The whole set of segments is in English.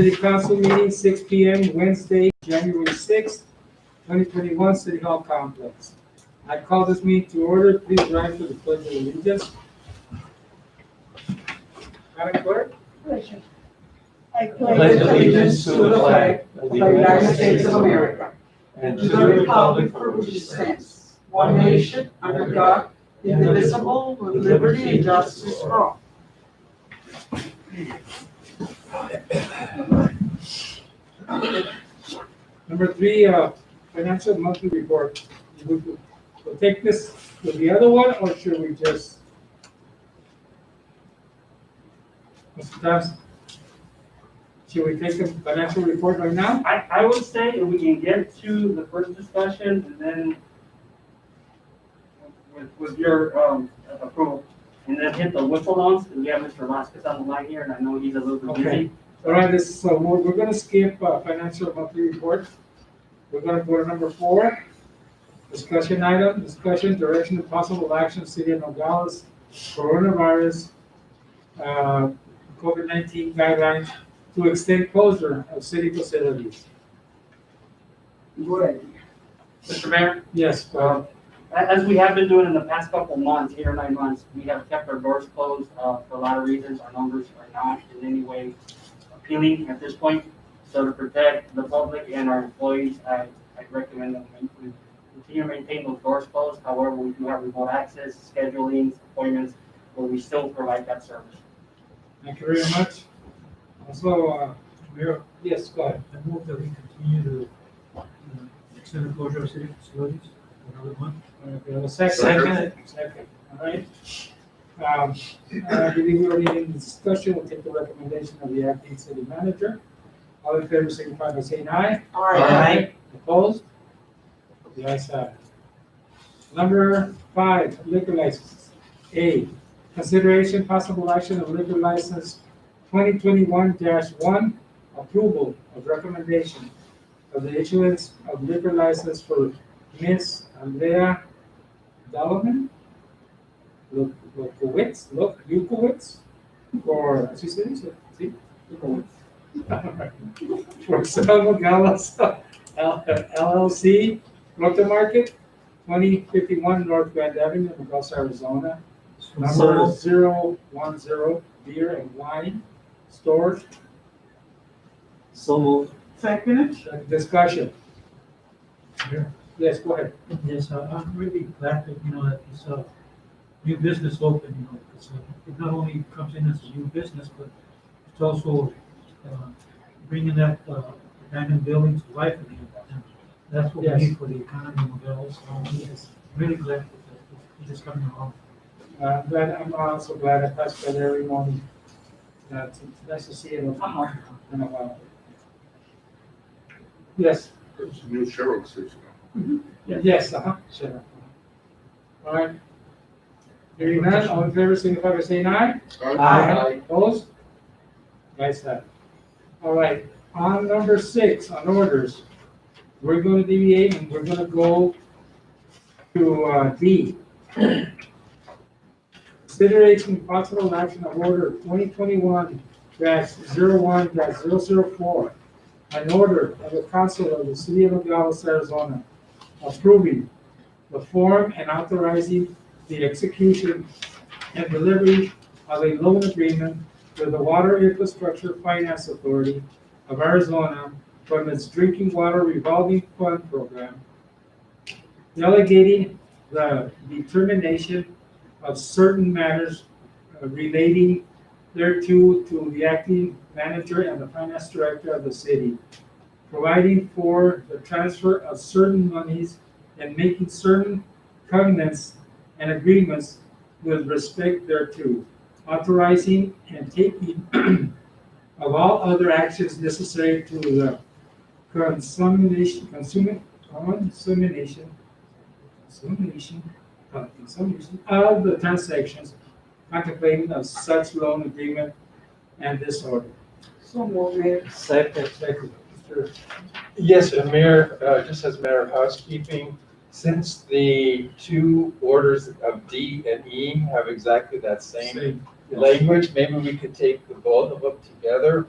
City Council meeting, 6 p.m., Wednesday, January 6th, 2021, City Hall Complex. I call this meeting to order. Please rise for the pledge of allegiance. Madam Clerk? I pledge allegiance to the flag of the United States of America and to the republic for which it stands, one nation, under God, indivisible, with liberty and justice for all. Number 3, financial monthly report. We'll take this with the other one, or should we just? Mr. Thompson? Should we take the financial report right now? I would say if we can get to the first discussion and then with your approval, and then hit the whistle downs, because we have Mr. Vasquez on the line here, and I know he's a little bit busy. All right, so we're gonna skip financial monthly report. We're gonna go to number 4, discussion item, discussion, direction, and possible action, City of Nogales, coronavirus, COVID-19 guidelines to extend closure of city facilities. Go ahead. Mr. Mayor, Yes, as we have been doing in the past couple months, 8 or 9 months, we have kept our doors closed for a lot of reasons. Our numbers are not in any way appealing at this point. So to protect the public and our employees, I recommend that we continue to maintain those doors closed. However, we do have remote access, scheduling, appointments, where we still provide that service. thank you very much. Also, Mayor, yes, go ahead. I move that we continue to extend the closure of city facilities for another month. We have a second. Second, all right. I believe we already in the discussion, we'll take the recommendation of the acting city manager. All in favor, signify by saying aye. Aye. Opposed? The ayes have it. Number 5, liquor licenses. A, consideration possible action of liquor license 2021-1, approval of recommendation of the issuance of liquor license for Miss Andrea Dalaman, Lukowitz, for, she said, see? For Selma Galas LLC, Roadway Market, 2051 North Grand Avenue, Nogales, Arizona. Number 010, beer and wine store. So moved. Second. Discussion. Mayor? Yes, go ahead. Yes, I'm really glad that, that this new business open, it not only comes in as a new business, but it's also bringing that abandoned building to life again. And that's what we Yes. need for the economy of Nogales. Yes, really glad that it is coming along. I'm also glad I passed by there every morning. It's nice to see it in a while. Yes, There's a new sheriff station. yes, sure. All right. Hearing none, all in favor, signify by saying aye. Opposed? Guys have it. All right, on number 6, on orders, we're going to deviate and we're going to go to D. Consideration and possible action of order 2021-01-004, an order of the Council of the City of Nogales, Arizona, approving the form and authorizing the execution and delivery of a loan agreement with the Water Infrastructure Finance Authority of Arizona from its Drinking Water Revolving Fund program, delegating the determination of certain matters relating thereto to the acting manager and the finance director of the city, providing for the transfer of certain monies and making certain covenants and agreements with respect thereto, authorizing and taking of all other actions necessary to the consummation of the transactions contemplating of such loan agreement and this order. So moved, Mayor. Second. Mr. Yes, Mayor, just as a matter of housekeeping, since the 2 orders of D and E have exactly that same language, maybe we could take the both of them together.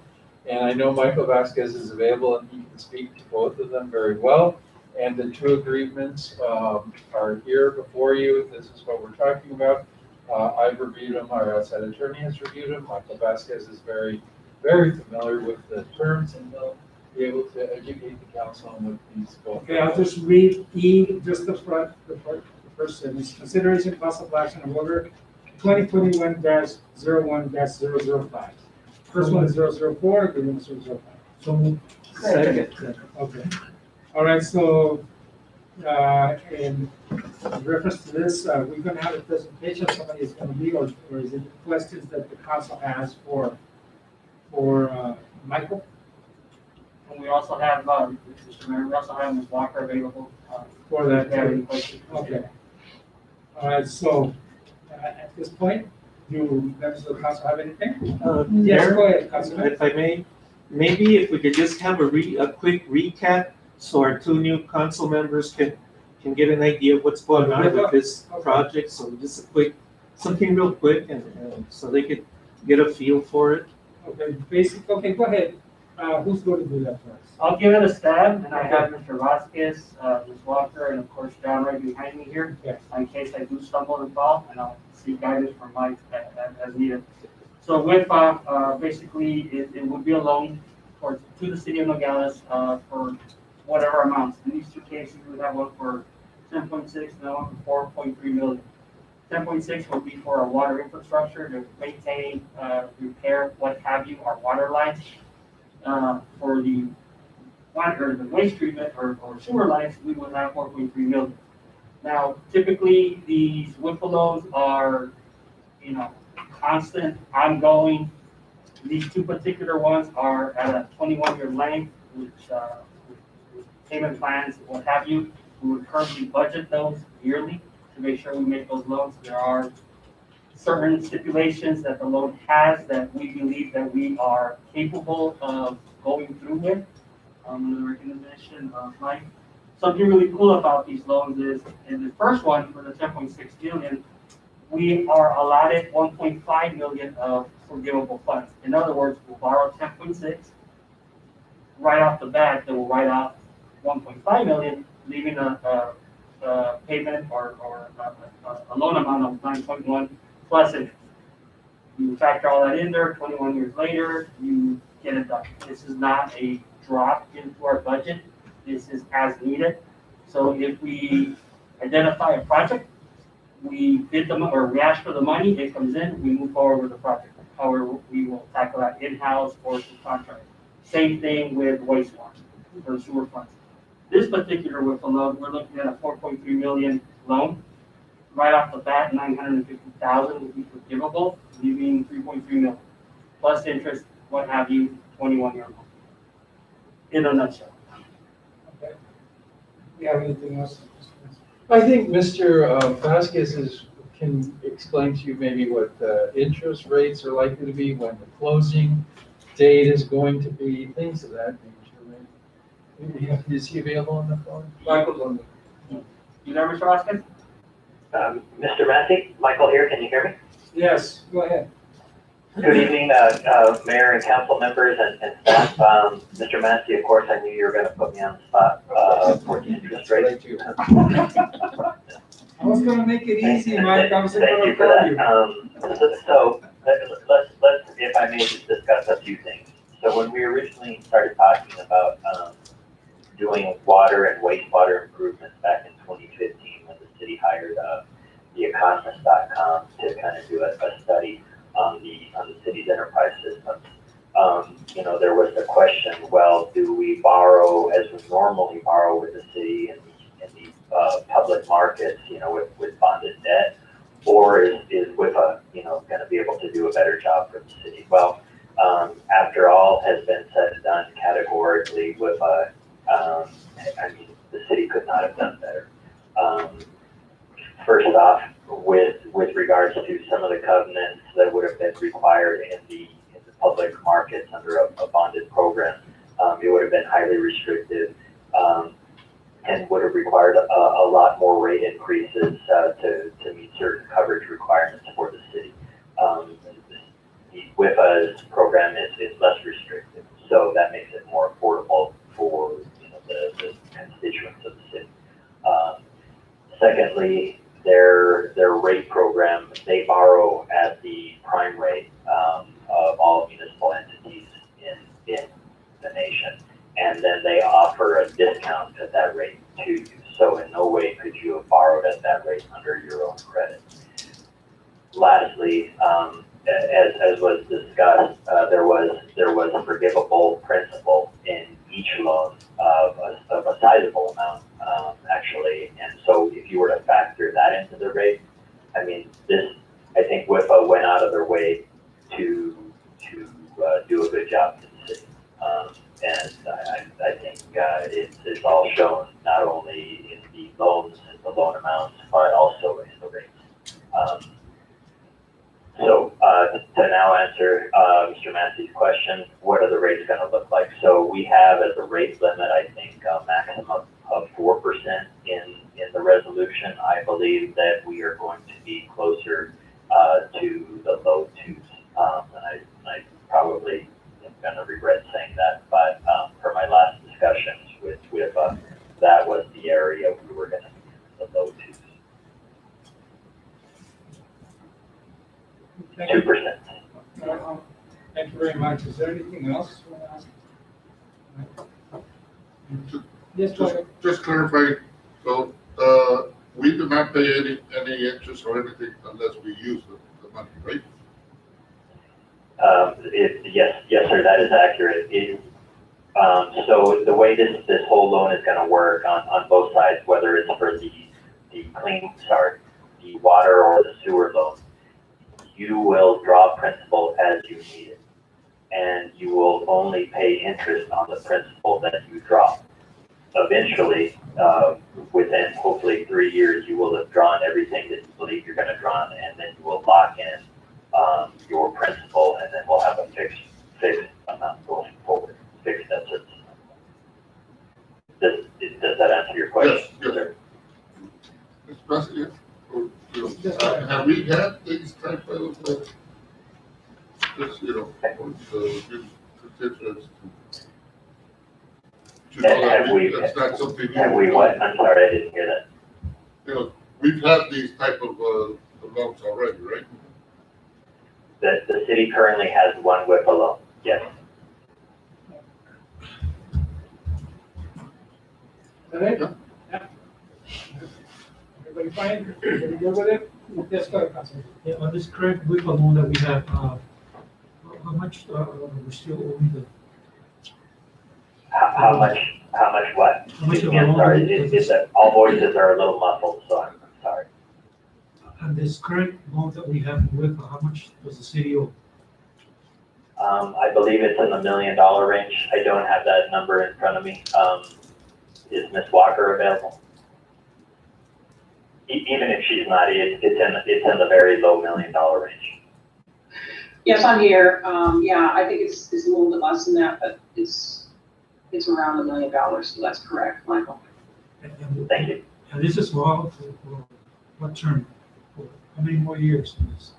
And I know Michael Vasquez is available and he can speak to both of them very well. And the two agreements are here before you. This is what we're talking about. I've reviewed them, our outside attorney has reviewed them. Michael Vasquez is very, very familiar with the terms and he'll be able to educate the council on what these both. Okay, I'll just read E, just the first sentence. Consideration possible action of order 2021-01-005. First one is 004, the one is 005. So, Second. Okay. All right, so, in reference to this, we're gonna have a presentation, somebody is gonna be, or is it questions that the council has for Michael? And we also have, Mr. Mayor, we also have Ms. Walker available. For that, if you have any questions. okay. All right, so, at this point, do members of the council have anything? Yes, Mayor, go ahead, Councilman. if I may, maybe if we could just have a quick recap so our two new council members can get an idea of what's going on with this project. So just a quick, something real quick and so they could get a feel for it. Okay, okay, go ahead. Who's going to do that first? I'll give it a stab, and I have Mr. Vasquez, Ms. Walker, and of course, John right behind me here. Yes. In case I do stumble and fall, and I'll seek guidance from Mike as needed. So with, basically, it would be a loan to the city of Nogales, for whatever amounts. In these two cases, we have one for 10.6 and one for 4.3 million. 10.6 would be for our water infrastructure to maintain, repair, what have you, our water lines. For the water, the waste treatment or sewer lines, we would have 4.3 million. Now, typically, these WIPA loans are, constant, ongoing. These two particular ones are at a 21-year length, which, with payment plans, what have you. We would currently budget those yearly to make sure we make those loans. There are certain stipulations that the loan has that we believe that we are capable of going through with. The recognition of Mike. Something really cool about these loans is, in the first one for the 10.6 million, we are allotted 1.5 million of forgivable funds. In other words, we'll borrow 10.6. Right off the bat, they will write off 1.5 million, leaving a payment or a loan amount of 9.1 plus interest. You factor all that in there, 21 years later, you get it done. This is not a drop into our budget. This is as needed. So if we identify a project, we bid them or we ask for the money, it comes in, we move forward with the project. However, we will tackle that in-house or through contract. Same thing with wastewater or sewer funds. This particular WIPA loan, we're looking at a 4.3 million loan. Right off the bat, 950,000 would be forgivable, leaving 3.3 million plus interest, what have you, 21-year loan. In a nutshell. Okay. You have anything else? I think Mr. Vasquez can explain to you maybe what the interest rates are likely to be, when the closing date is going to be, things of that nature. Right? Is he available on the phone? Michael's on the. You there, Mr. Vasquez? Mr. Massey, Michael here, can you hear me? Yes, go ahead. Good evening, Mayor and council members and staff. Mr. Massey, of course, I knew you were gonna put me on the spot, for the interest rate. I was gonna make it easy, Mike. I was Thank gonna you for call you. that. So let's, if I may, just discuss a few things. So when we originally started talking about, doing water and wastewater improvements back in 2015, when the city hired, theeconomist.com to kind of do a study on the city's enterprise systems. There was the question, well, do we borrow as we normally borrow with the city in the public markets, with bonded debt, or is WIPA, going to be able to do a better job for the city? Well, after all has been said and done, categorically, WIPA, the city could not have done better. First off, with regards to some of the covenants that would have been required in the public markets under a bonded program, it would have been highly restrictive, and would have required a lot more rate increases to meet certain coverage requirements for the city. The WIPA's program is less restrictive. So that makes it more affordable for, the constituents of the city. Secondly, their rate program, they borrow at the prime rate of all municipal entities in the nation. And then they offer a discount at that rate to you. So in no way could you have borrowed at that rate under your own credit. Lastly, as was discussed, there was a forgivable principal in each loan of a sizable amount, actually. And so if you were to factor that into the rate, I mean, I think WIPA went out of their way to do a good job for the city. And I think it's all shown not only in the loans and the loan amounts, but also in the rates. So to now answer Mr. Massey's question, what are the rates going to look like? So we have as a rate limit, I think, a maximum of 4% in the resolution. I believe that we are going to be closer to the low twos. And I probably am going to regret saying that, but for my last discussions with that was the area we were going to be in the low twos. 2%. Thank you very much. Is there anything else you want to ask? Yes, go ahead. Just clarifying, so, we do not pay any interest or anything unless we use the money, right? Yes, sir, that is accurate. So the way this whole loan is gonna work on both sides, whether it's for the water or the sewer loan, you will draw principal as you need it. And you will only pay interest on the principal that you draw. Eventually, within hopefully 3 years, you will have drawn everything that you believe you're gonna draw, and then you will lock in your principal, and then we'll have a fixed amount going forward, fixed debt service. Does that answer your question? Yes. Mr. President, have we had these type of, constituents? That's not something new. Have we what? I'm sorry, I didn't hear that. We've had these type of loans already, right? The city currently has one WIPA loan, yes. Correct? Yeah. Everybody fine? Everybody good with it? Yes, go ahead, Councilman. Yeah, on this current WIPA loan that we have, how much we're still owing the? How much what? How much of a I'm loan sorry, is it's that all voices are a little muffled, so I'm sorry. On this current loan that we have in WIPA, how much does the city owe? I believe it's in the $1 million range. I don't have that number in front of me. Is Ms. Walker available? Even if she's not, it's in the very low $1 million range. Yes, I'm here. Yeah, I think it's a little bit less than that, but it's around $1 million, so that's correct, Michael. Thank you. And this is for what term? For how many more years in this?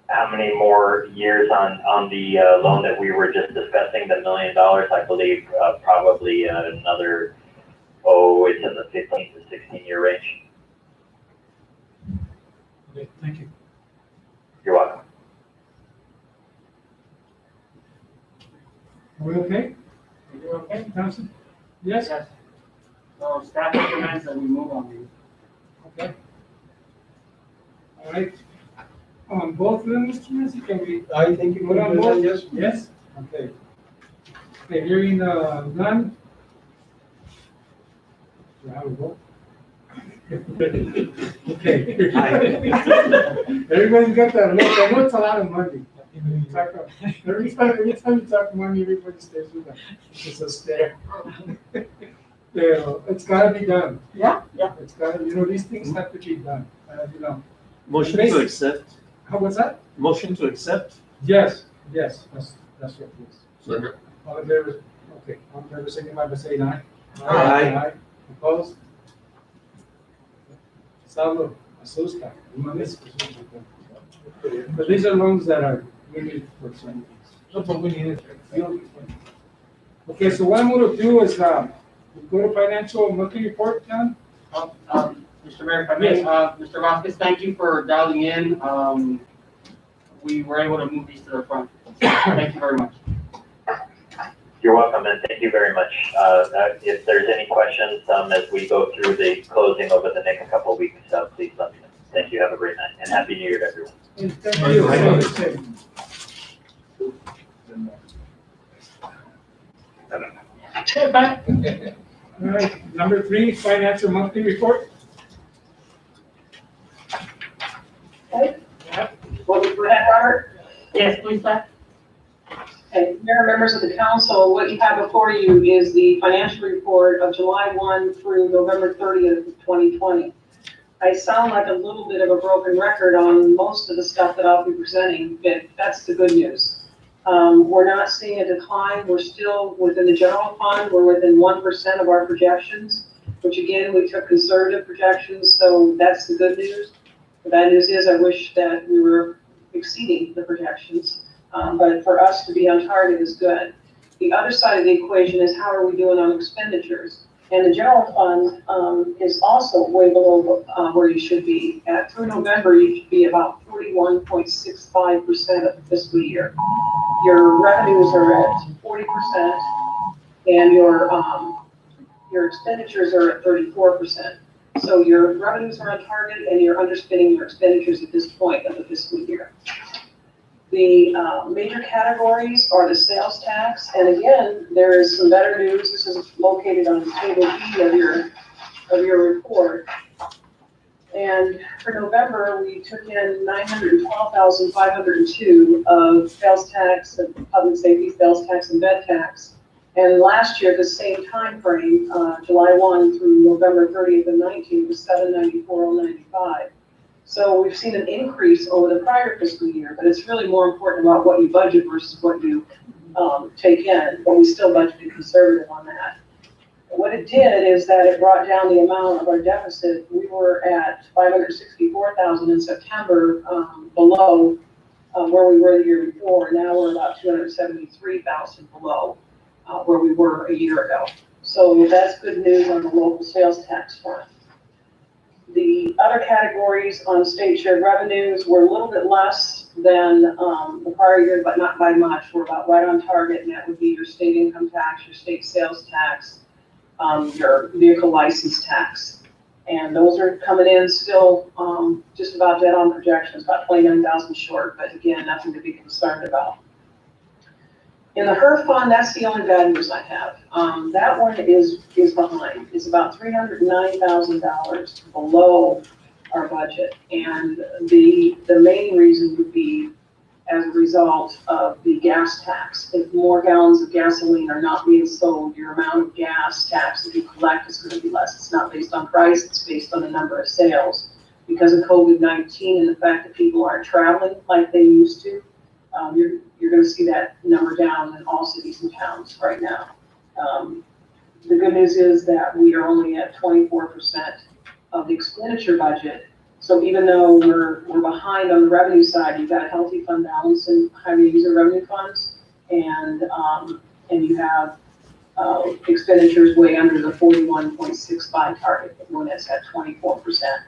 How many more years on the loan that we were just discussing, the $1 million? I believe probably another, it's in the 15 to 16-year range. Okay, thank you. You're welcome. Are we okay? Are you okay, Councilman? Yes? Yes. So staff recommends that we move on these. Okay. All right. On both of them, Mr. Massey, can we? I think you Put on both? yes. Yes? Okay. Okay, hearing none. Do I have a vote? Okay. Everybody's got that look. I know it's a lot of money. Every time you talk money, everybody stays with that. It's a stare. It's gotta be done. Yeah. It's gotta, these things have to be done, Motion to accept, How was that? motion to accept? Yes, that's what it is. Second. All in favor, okay, all in favor, signify by saying aye. Aye. Opposed? Salvo, asusta. But these are loans that are really for some things. Okay, so what I'm gonna do is, we go to financial monthly report, John? Mr. Mayor, if I may, Mr. Vasquez, thank you for dialing in. We were able to move these to the front. Thank you very much. You're welcome, and thank you very much. If there's any questions, as we go through the closing over the next couple of weeks, please let me know. Thank you. Have a great night, and Happy New Year to everyone. And thank you. All right, number 3, financial monthly report. What we put at, Robert? Yes, please, Pat. Okay, Mayor, members of the council, what you have before you is the financial report of July 1 through November 30th of 2020. I sound like a little bit of a broken record on most of the stuff that I'll be presenting, but that's the good news. We're not seeing a decline. We're still within the general fund. We're within 1% of our projections, which again, we took conservative projections, so that's the good news. The bad news is I wish that we were exceeding the projections, but for us to be on target is good. The other side of the equation is how are we doing on expenditures? And the general fund is also way below where you should be. Through November, you should be about 41.65% of the fiscal year. Your revenues are at 40%, and your expenditures are at 34%. So your revenues are on target, and you're underspending your expenditures at this point of the fiscal year. The major categories are the sales tax, and again, there is some better news. This is located on table B of your report. And for November, we took in $912,502 of sales tax, of public safety sales tax, and bed tax. And last year, the same time frame, July 1 through November 30th of 19, was $794,095. So we've seen an increase over the prior fiscal year, but it's really more important about what you budget versus what you take in, but we still budgeted conservative on that. What it did is that it brought down the amount of our deficit. We were at $564,000 in September, below where we were the year before. Now we're about $273,000 below where we were a year ago. So that's good news on the local sales tax front. The other categories on state shared revenues were a little bit less than the prior year, but not by much. We're about right on target, and that would be your state income tax, your state sales tax, your vehicle license tax. And those are coming in still just about dead on projections, about 29,000 short, but again, nothing to be concerned about. In the HERF fund, that's the only bad news I have. That one is behind. It's about $309,000 below our budget. And the main reason would be as a result of the gas tax. If more gallons of gasoline are not being sold, your amount of gas tax that you collect is going to be less. It's not based on price, it's based on the number of sales. Because of COVID-19 and the fact that people aren't traveling like they used to, you're going to see that number down in all cities and towns right now. The good news is that we are only at 24% of the expenditure budget. So even though we're behind on the revenue side, you've got a healthy fund balance in highway user revenue funds, and you have expenditures way under the 41.65 target when it's at 24%.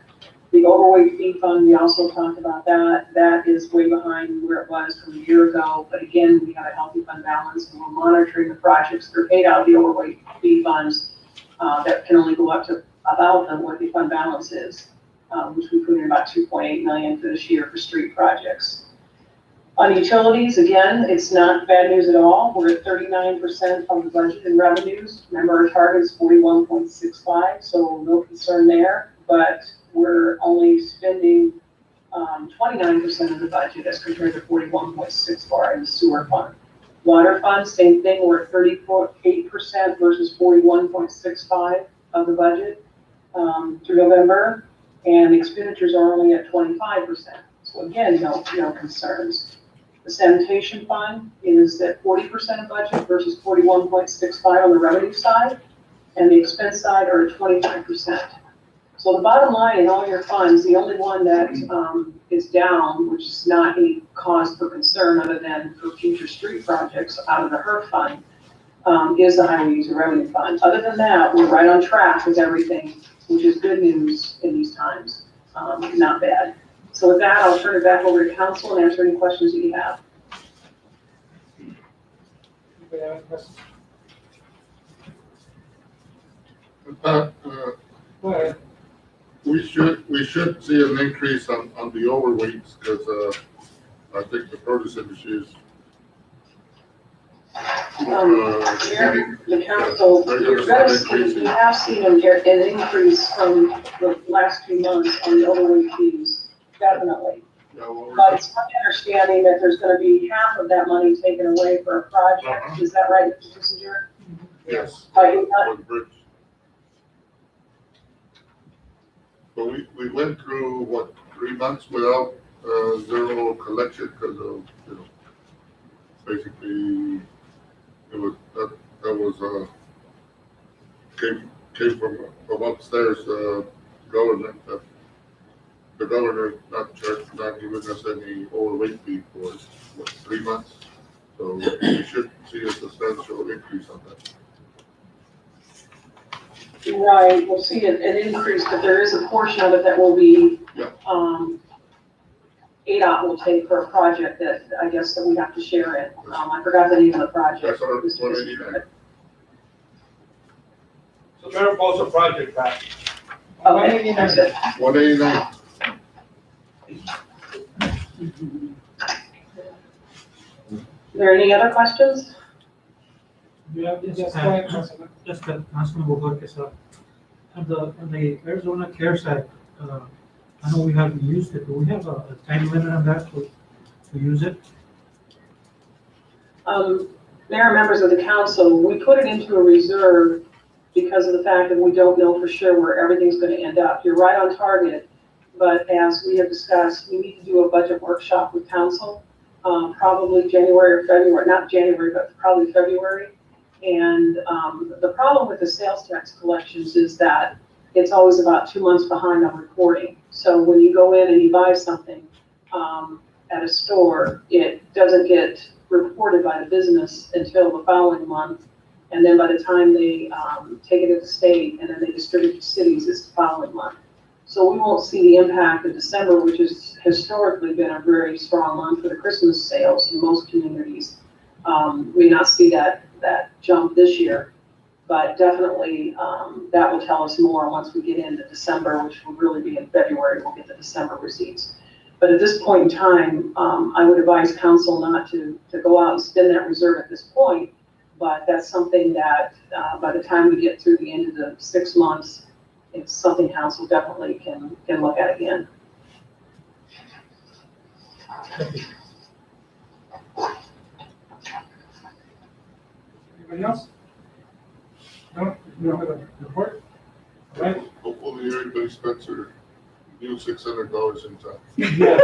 The overweight fee fund, we also talked about that. That is way behind where it was from a year ago. But again, we have a healthy fund balance, and we're monitoring the projects that are paid out of the overweight fee funds that can only go up to about what the fund balance is, which we put in about $2.8 million for this year for street projects. On utilities, again, it's not bad news at all. We're at 39% of the budget in revenues. Remember, our target is 41.65, so no concern there. But we're only spending 29% of the budget as compared to 41.64 in the sewer fund. Water fund, same thing, we're at 38% versus 41.65 of the budget through November, and expenditures are only at 25%. So again, no concerns. The sanitation fund is at 40% of budget versus 41.65 on the revenue side, and the expense side are at 25%. So the bottom line in all your funds, the only one that is down, which is not any cause for concern other than for future street projects out of the HERF fund, is the highway user revenue fund. Other than that, we're right on track with everything, which is good news in these times, not bad. So with that, I'll turn it back over to council and answer any questions that you have. Anybody have any questions? Go ahead. We should see an increase on the overweights, because, I think the produce industry is, Mayor, the council, you're gonna see, you have seen an increase from the last few months on the overweight fees, definitely. yeah, well, But it's my understanding that there's gonna be half of that money taken away for a project, is that right, Mr. Kissinger? yes. By who? For the bridge. But we went through, what, 3 months without, zero collection, because of, basically, it was, that was, came from upstairs, government, that the governor not giving us any overweight fee for, what, 3 months? So we should see a substantial increase on that. Right, we'll see an increase, but there is a portion of it that will be, Yeah. ADOT will take for a project that I guess that we have to share in. I forgot the name of the project. That's what I need. So try to post a project back. Okay, that's it. 189. Are there any other questions? Yeah, yes, go ahead, Councilman. Just that Councilman Bogart's on the Arizona CARES Act, I know we haven't used it, but we have a time limit on that to use it. Mayor, members of the council, we put it into a reserve because of the fact that we don't know for sure where everything's going to end up. You're right on target, but as we have discussed, we need to do a budget workshop with council, probably January or February, not January, but probably February. And the problem with the sales tax collections is that it's always about 2 months behind on reporting. So when you go in and you buy something at a store, it doesn't get reported by the business until the following month. And then by the time they take it to the state and then they distribute to cities, it's the following month. So we won't see the impact of December, which has historically been a very strong month for the Christmas sales in most communities. We not see that jump this year, but definitely that will tell us more once we get into December, which will really be in February. We'll get the December receipts. But at this point in time, I would advise council not to go out and spend that reserve at this point. But that's something that by the time we get through the end of the 6 months, it's something council definitely can look at again. Anybody else? No, you don't have a report? All right. Hopefully everybody spends their new $600 in time. Yeah,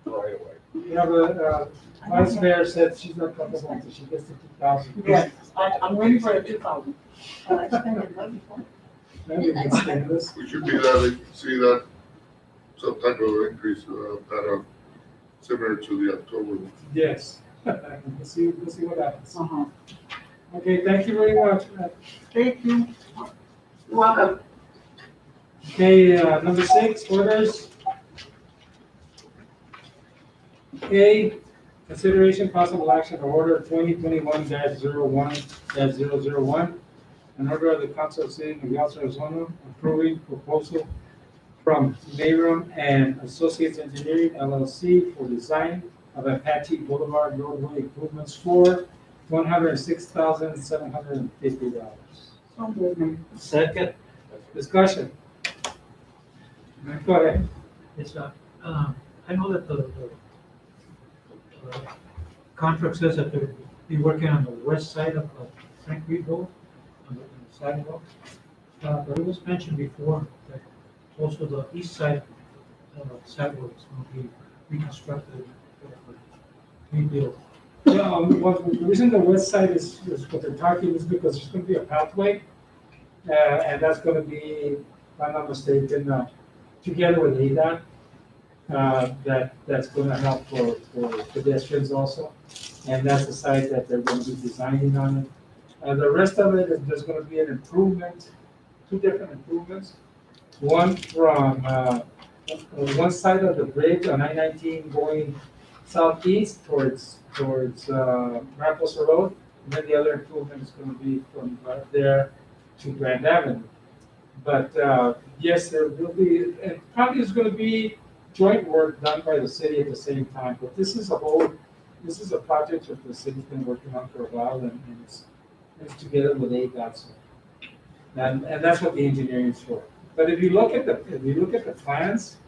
Right away. we have a vice mayor said she's not comfortable until she gets to 2,000. Yes, I'm waiting for a 2,000. Maybe we can stay with this. We should be able to see that some type of increase, pattern similar to the October one. Yes. We'll see what happens. Okay, thank you very much. Thank you. You're welcome. Okay, number 6, orders. A, consideration possible action or order 2021-01-001. An order of the Council of City of Nogales, Arizona, approving proposal from Mayrum and Associates Engineering LLC for design of Apache Boulevard roadway improvements for $106,750. Second. Discussion. Go ahead. It's, I know that the contract says that they'll be working on the west side of Frank Reed Road, on the sidewalk. But it was mentioned before that also the east side sidewalk is going to be reconstructed, rebuilt. Yeah, well, the reason the west side is what they're talking is because there's going to be a pathway, and that's going to be I'm not mistaken, together with ADOT, that's gonna help for pedestrians also. And that's the site that they're gonna be designing on it. The rest of it is just gonna be an improvement, two different improvements. One from, one side of the bridge on I-19 going southeast towards Raposa Road. And then the other improvement is gonna be from right there to Grand Avenue. But, yes, there will be, and probably is gonna be joint work done by the city at the same time. But this is a project that the city's been working on for a while, and it's together with ADOT. So. And that's what the engineering is for. But if you look at the plans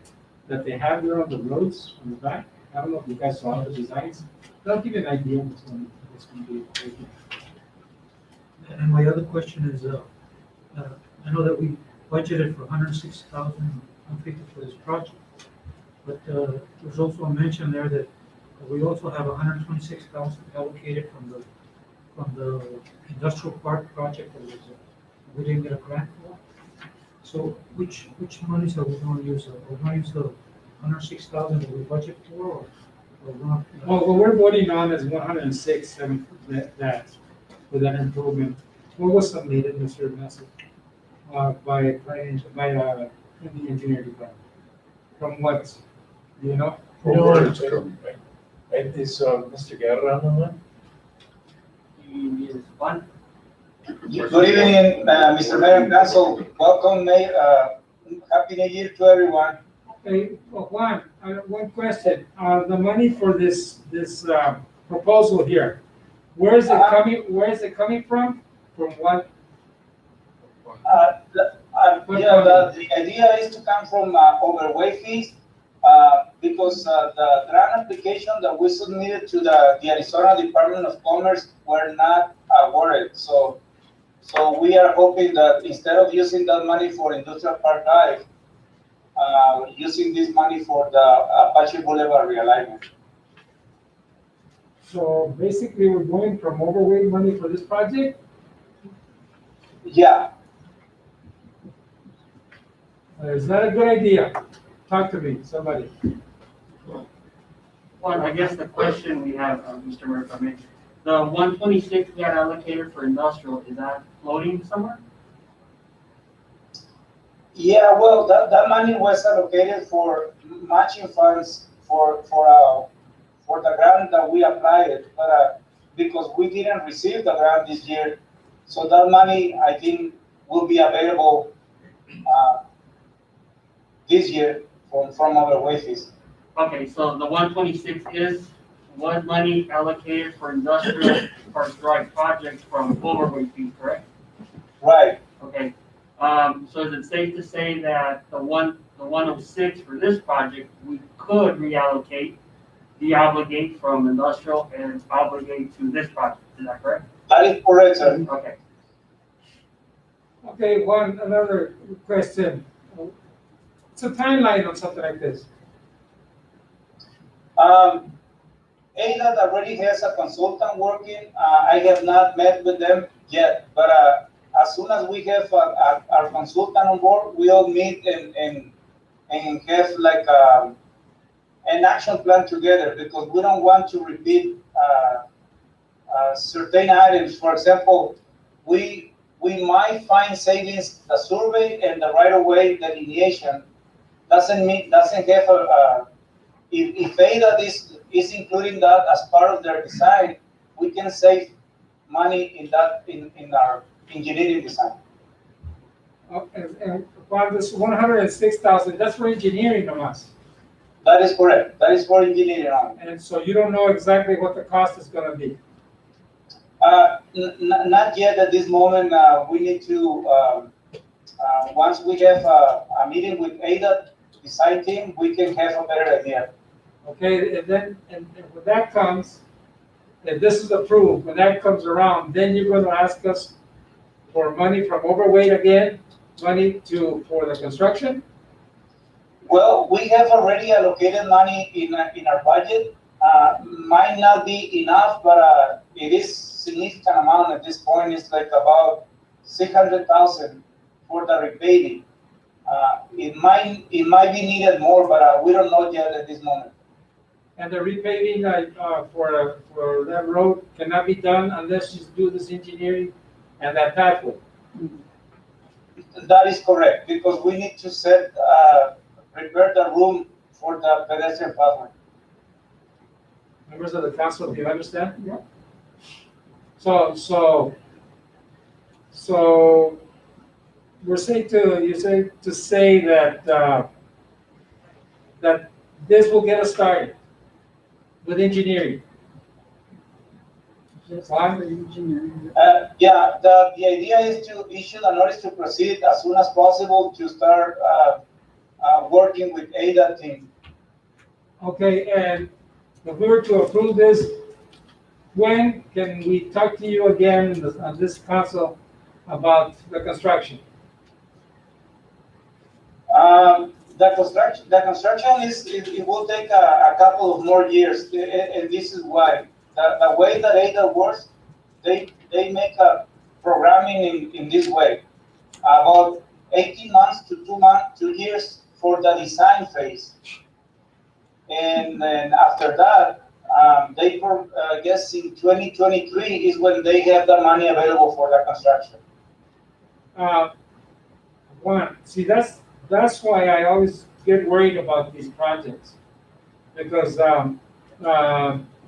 that they have there on the roads on the back, I don't know if you guys saw the designs, they'll give you an idea of what's going to be. And my other question is, I know that we budgeted for $106,150 for this project, but there's also a mention there that we also have $126,000 allocated from the industrial park project that we didn't get a grant for. So which monies are we going to use? Are we going to use the $106,000 that we budget for, or not? Well, what we're voting on is 106, that for that improvement. What was submitted, Mr. Massey, by in the engineering department? From what, do you know? Where it's coming. Is Mr. Guerra on the line? He is one. Good evening, Mr. Mayor and Council. Welcome, Mayor. Happy New Year to everyone. Hey, well, Juan, one question. The money for this proposal here, where is it coming from? From what? The idea is to come from overweight fees, because the grant application that we submitted to the Arizona Department of Commerce were not awarded. So we are hoping that instead of using that money for Industrial Park Drive, using this money for the Apache Boulevard realignment. So basically, we're going from overweight money for this project? Yeah. Is that a good idea? Talk to me, somebody. Well, I guess the question we have, Mr. Murphy, the 126 we had allocated for industrial, is that floating somewhere? Yeah, well, that money was allocated for matching funds for the grant that we applied, but because we didn't receive the grant this year, so that money, I think, will be available this year from our wages. Okay, so the 126 is what money allocated for industrial park drive projects from overweight fee, correct? Right. Okay, so is it safe to say that the 106 for this project, we could reallocate, deobligate from industrial and obligate to this project, is that correct? That is correct, sir. Okay. Okay, another question. It's a timeline on something like this. ADOT already has a consultant working. I have not met with them yet, but as soon as we have our consultant on board, we'll meet and have like an action plan together, because we don't want to repeat certain items. For example, we might find savings. The survey and the right-of-way delineation doesn't have a if ADOT is including that as part of their design, we can save money in our engineering design. And about this 106,000, that's for engineering from us. That is correct. That is for engineering only. And so you don't know exactly what the cost is gonna be. Not yet at this moment. We need to, once we have a meeting with ADOT design team, we can have a better idea. Okay, and then, and when that comes, if this is approved, when that comes around, then you're gonna ask us for money from overweight again, money for the construction? Well, we have already allocated money in our budget. Might not be enough, but it is significant amount at this point. It's like about 600,000 for the repaving. It might be needed more, but we don't know yet at this moment. And the repaving, for that road cannot be done unless you do this engineering and that pathway. That is correct, because we need to prepare the room for the pedestrian pathway. Members of the council, do you understand? Yeah. So we're saying to say that, that this will get us started with engineering. Why? Yeah, the idea is to issue a notice to proceed as soon as possible to start working with ADA team. Okay, and if we were to approve this, when can we talk to you again on this council about the construction? The construction it will take a couple of more years, and this is why. The way that ADA works, they make a programming in this way. About 18 months to 2 years for the design phase. And then after that, I guess in 2023 is when they have the money available for the construction. See, that's why I always get worried about these projects. Because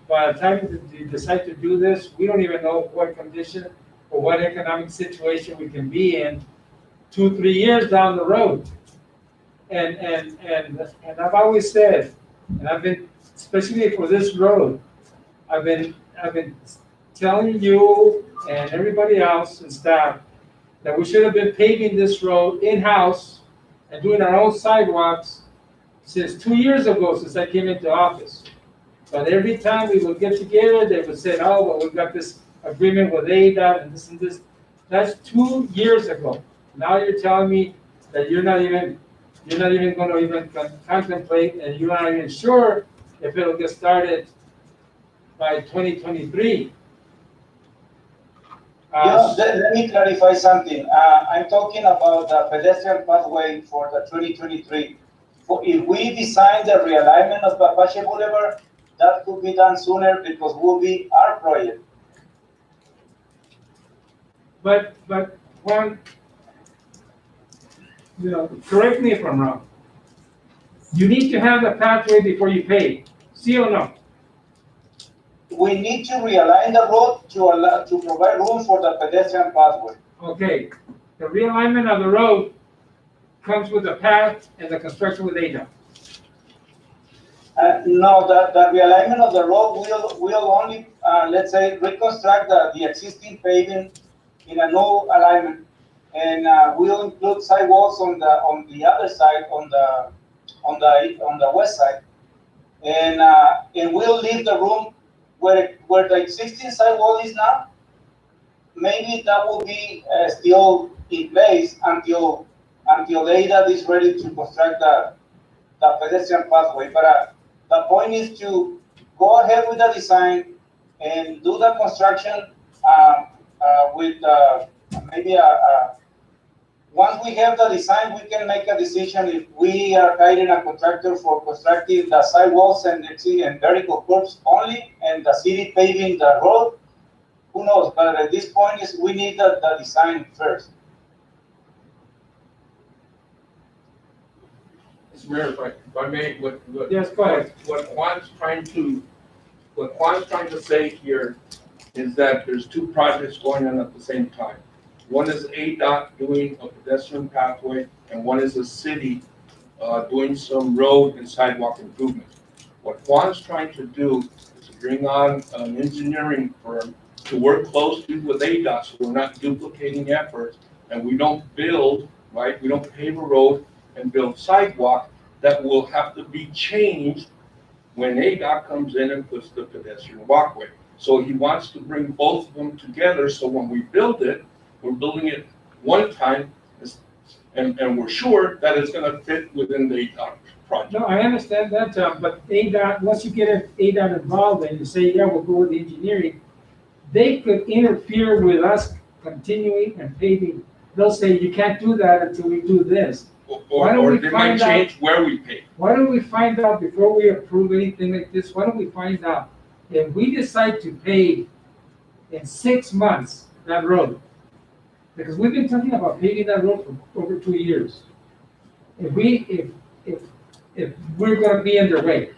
by the time you decide to do this, we don't even know what condition or what economic situation we can be in 2-3 years down the road. And I've always said, and I've been, especially for this road, I've been telling you and everybody else and staff that we should have been paving this road in-house and doing our own sidewalks since 2 years ago, since I came into office. But every time we would get together, they would say, oh, well, we've got this agreement with ADOT and this and this. That's 2 years ago. Now you're telling me that you're not even going to even contemplate, and you're not even sure if it'll get started by 2023. Let me clarify something. I'm talking about the pedestrian pathway for the 2023. If we design the realignment of Apache Boulevard, that could be done sooner because will be our project. But Juan, correct me if I'm wrong. You need to have the pathway before you pave. See or no? We need to realign the road to provide room for the pedestrian pathway. Okay. The realignment of the road comes with the path and the construction with ADA. No, the realignment of the road will only, let's say, reconstruct the existing paving in a new alignment, and we'll include sidewalks on the other side, on the west side, and we'll leave the room where the existing sidewalk is now. Maybe that will be still in place until ADA is ready to construct the pedestrian pathway. But the point is to go ahead with the design and do the construction with maybe once we have the design, we can make a decision if we are hiring a contractor for constructing the sidewalks and vertical curbs only, and the city paving the road. Who knows? But at this point, we need the design first. Mr. Mayor, if I may, Yes, go ahead. what Juan's trying to say here is that there's two projects going on at the same time. One is ADOT doing a pedestrian pathway, and one is the city doing some road and sidewalk improvement. What Juan's trying to do is to bring on an engineering firm to work closely with ADOT, so we're not duplicating efforts, and we don't build, right? We don't pave a road and build sidewalk that will have to be changed when ADOT comes in and puts the pedestrian walkway. So he wants to bring both of them together, so when we build it, we're building it one time, and we're sure that it's gonna fit within the ADOT project. No, I understand that, but ADOT, once you get ADOT involved and you say, yeah, we'll go with the engineering, they could interfere with us continuing and paving. They'll say, you can't do that until we do this. Why don't or we they might find out- change where we pay. Why don't we find out before we approve anything like this, why don't we find out if we decide to pay in 6 months that road? Because we've been talking about paving that road for over 2 years. If we're gonna be underway,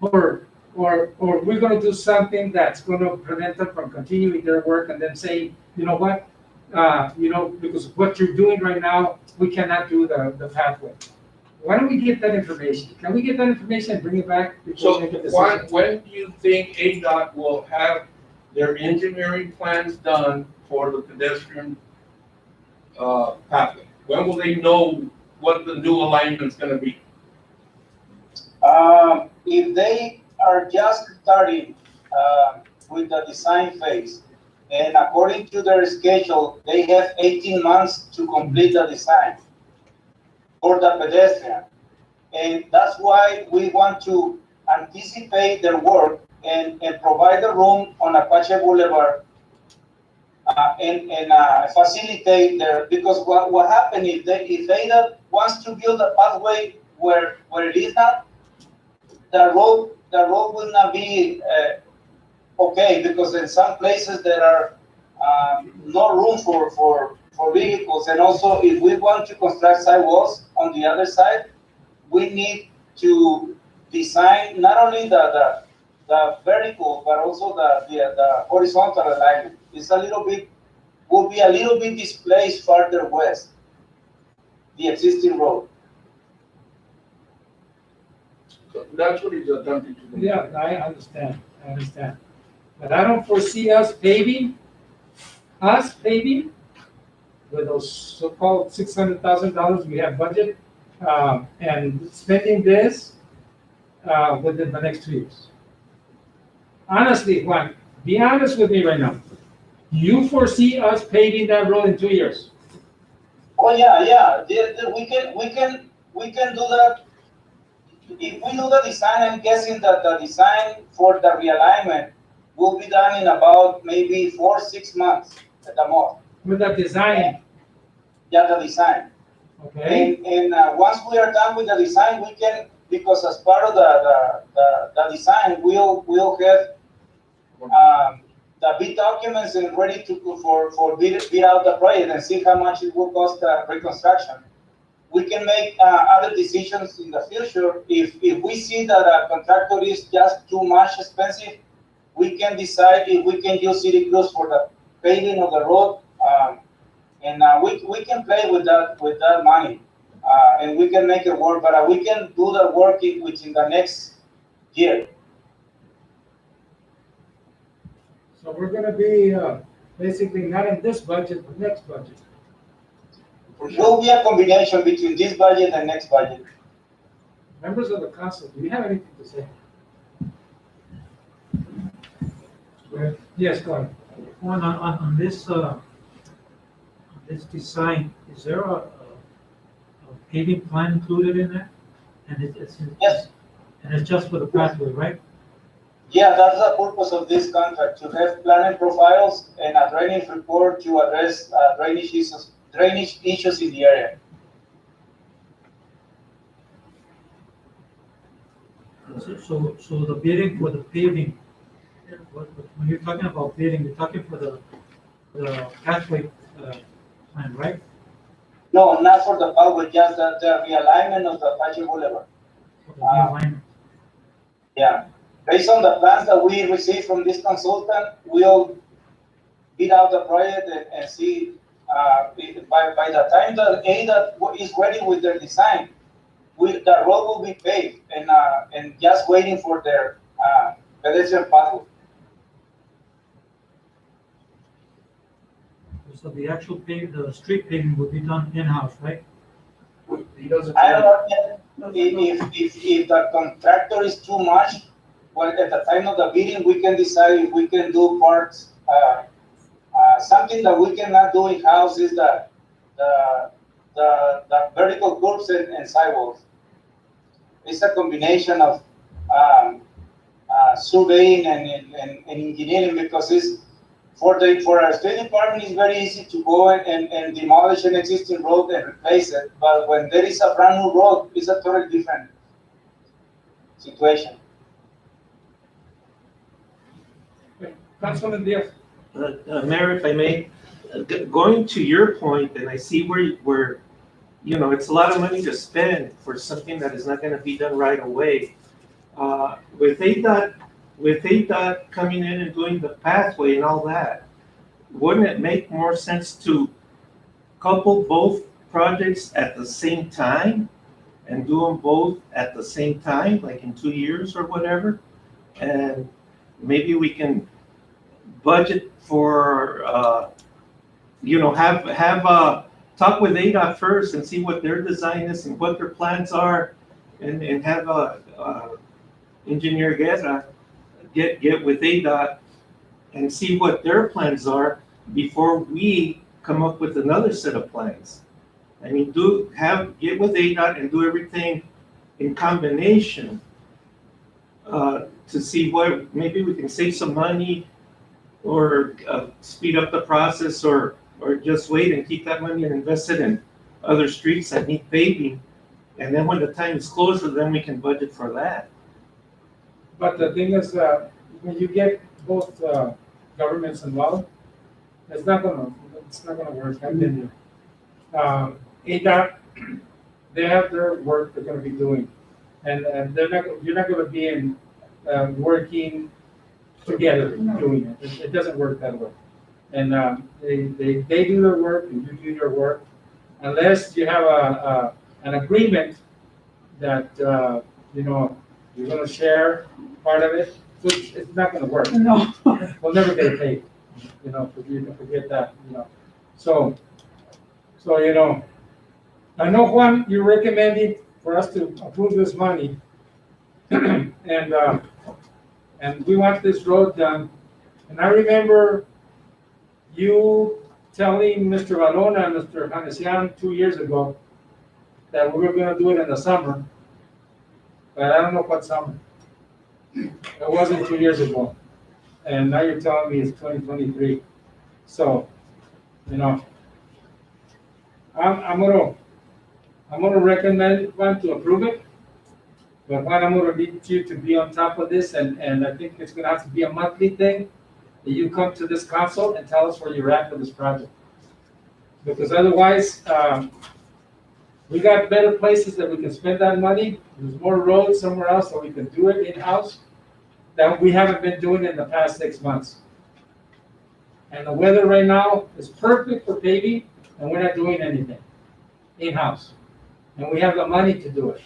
or we're gonna do something that's gonna prevent them from continuing their work and then say, you know what? Because what you're doing right now, we cannot do the pathway. Why don't we get that information? Can we get that information and bring it back before So we make a decision? when do you think ADOT will have their engineering plans done for the pedestrian pathway? When will they know what the new alignment's gonna be? If they are just starting with the design phase, and according to their schedule, they have 18 months to complete the design for the pedestrian. And that's why we want to anticipate their work and provide the room on Apache Boulevard and facilitate their, because what happened if they wants to build a pathway where it is not, the road will not be okay, because in some places there are no room for vehicles. And also, if we want to construct sidewalks on the other side, we need to design not only the vertical, but also the horizontal alignment. Will be a little bit displaced farther west, the existing road. So that's what he's attempting to do. Yeah, I understand. But I don't foresee us paving with those so-called $600,000 we have budget, and spending this within the next 2 years. Honestly, Juan, be honest with me right now. You foresee us paving that road in 2 years? Oh yeah. We can do that. If we do the design, I'm guessing that the design for the realignment will be done in about maybe 4-6 months at the most. With that design, Yeah, the design. okay? And once we are done with the design, we can, because as part of the design, we'll have the bid documents and ready to go for bid out the project and see how much it will cost reconstruction. We can make other decisions in the future. If we see that a contractor is just too much expensive, we can decide if we can use city crews for the paving of the road, and we can play with that money, and we can make it work. But we can do the work within the next year. So we're gonna be basically not in this budget, but next budget. For sure. Will be a combination between this budget and next budget. Members of the council, do you have anything to say? Yes, go ahead. On this design, is there a paving plan included in that? And it's Yes. And it's just for the pathway, right? Yeah, that's the purpose of this contract, to have planning profiles and a drainage report to address drainage issues in the area. So the bidding for the paving, when you're talking about bidding, you're talking for the pathway plan, right? No, not for the pathway, just the realignment of the Apache Boulevard. For the realignment. Yeah, based on the plans that we received from this consultant, we'll bid out the project and see, by the time that ADOT is ready with their design, the road will be paved and just waiting for their pedestrian pathway. So the actual the street paving will be done in-house, right? He doesn't. I don't know if the contractor is too much. Well, at the time of the bidding, we can decide if we can do parts. Something that we cannot do in house is the vertical curves and sidewalks. It's a combination of surveying and engineering, because it's for our street department, it's very easy to go and demolish an existing road and replace it. But when there is a brand new road, it's a totally different situation. Councilman Diaz. Mayor, if I may, going to your point, and I see where, you know, it's a lot of money to spend for something that is not gonna be done right away. With ADOT coming in and doing the pathway and all that, wouldn't it make more sense to couple both projects at the same time and do them both at the same time, like in 2 years or whatever? And maybe we can budget for, you know, have talk with ADOT first and see what their design is and what their plans are, and have Engineer Guerra get with ADOT and see what their plans are before we come up with another set of plans. I mean, get with ADOT and do everything in combination to see what, maybe we can save some money or speed up the process, or just wait and keep that money and invest it in other streets that need paving. And then when the time is closer, then we can budget for that. But the thing is, when you get both governments involved, it's not gonna work. I've been there. ADOT, they have their work they're gonna be doing, and you're not gonna be in working together doing it. It doesn't work that way. And they do their work and you do your work, unless you have an agreement that you know, you're gonna share part of it. So it's not gonna work. No. We'll never get paid. You know, forget that. You know, so you know, I know, Juan, you're recommending for us to approve this money, and we want this road done. And I remember you telling Mr. Valona and Mr. Hanesian 2 years ago that we were gonna do it in the summer, but I don't know what summer. It wasn't 2 years ago, and now you're telling me it's 2023. So, you know, I'm gonna recommend one to approve it, but one, I'm gonna need you to be on top of this, and I think it's gonna have to be a monthly thing. That you come to this council and tell us where you're at with this project. Because otherwise, we got better places that we can spend that money. There's more roads somewhere else that we can do it in-house that we haven't been doing in the past 6 months. And the weather right now is perfect for paving, and we're not doing anything in-house. And we have the money to do it.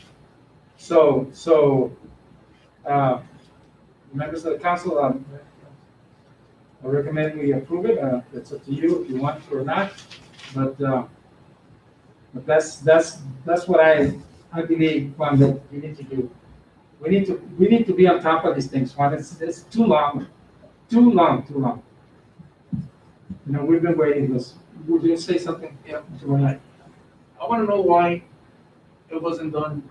So, members of the council, I recommend we approve it. It's up to you if you want to or not. But that's what I believe, Juan, that we need to do. We need to be on top of these things, Juan. It's too long. You know, we've been waiting this. Would you say something? Yeah. I want to know why it wasn't done.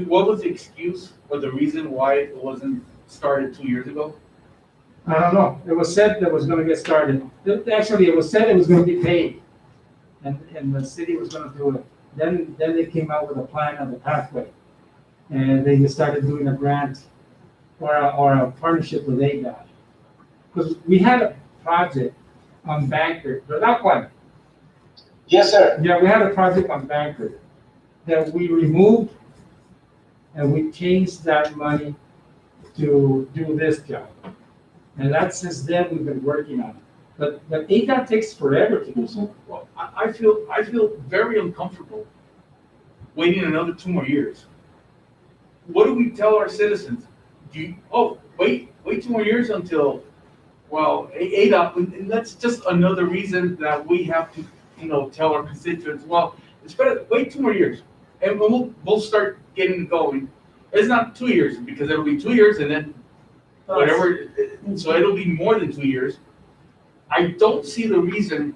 What was the excuse or the reason why it wasn't started 2 years ago? I don't know. It was said that it was going to get started. Actually, it was said it was going to be paid, and the city was going to do it. Then they came out with a plan of the pathway, and they just started doing a grant or a partnership with ADOT. Because we had a project on Banker, but not one. Yes, sir. Yeah, we had a project on Banker that we removed, and we changed that money to do this job. And that's since then we've been working on it. But ADOT takes forever to do so. Well, I feel very uncomfortable waiting another 2 more years. What do we tell our citizens? Wait 2 more years until, well, ADOT, and that's just another reason that we have to, you know, tell our constituents, well, it's better, wait 2 more years, and we'll start getting going. It's not 2 years, because it'll be 2 years, and then whatever, so it'll be more than 2 years. I don't see the reason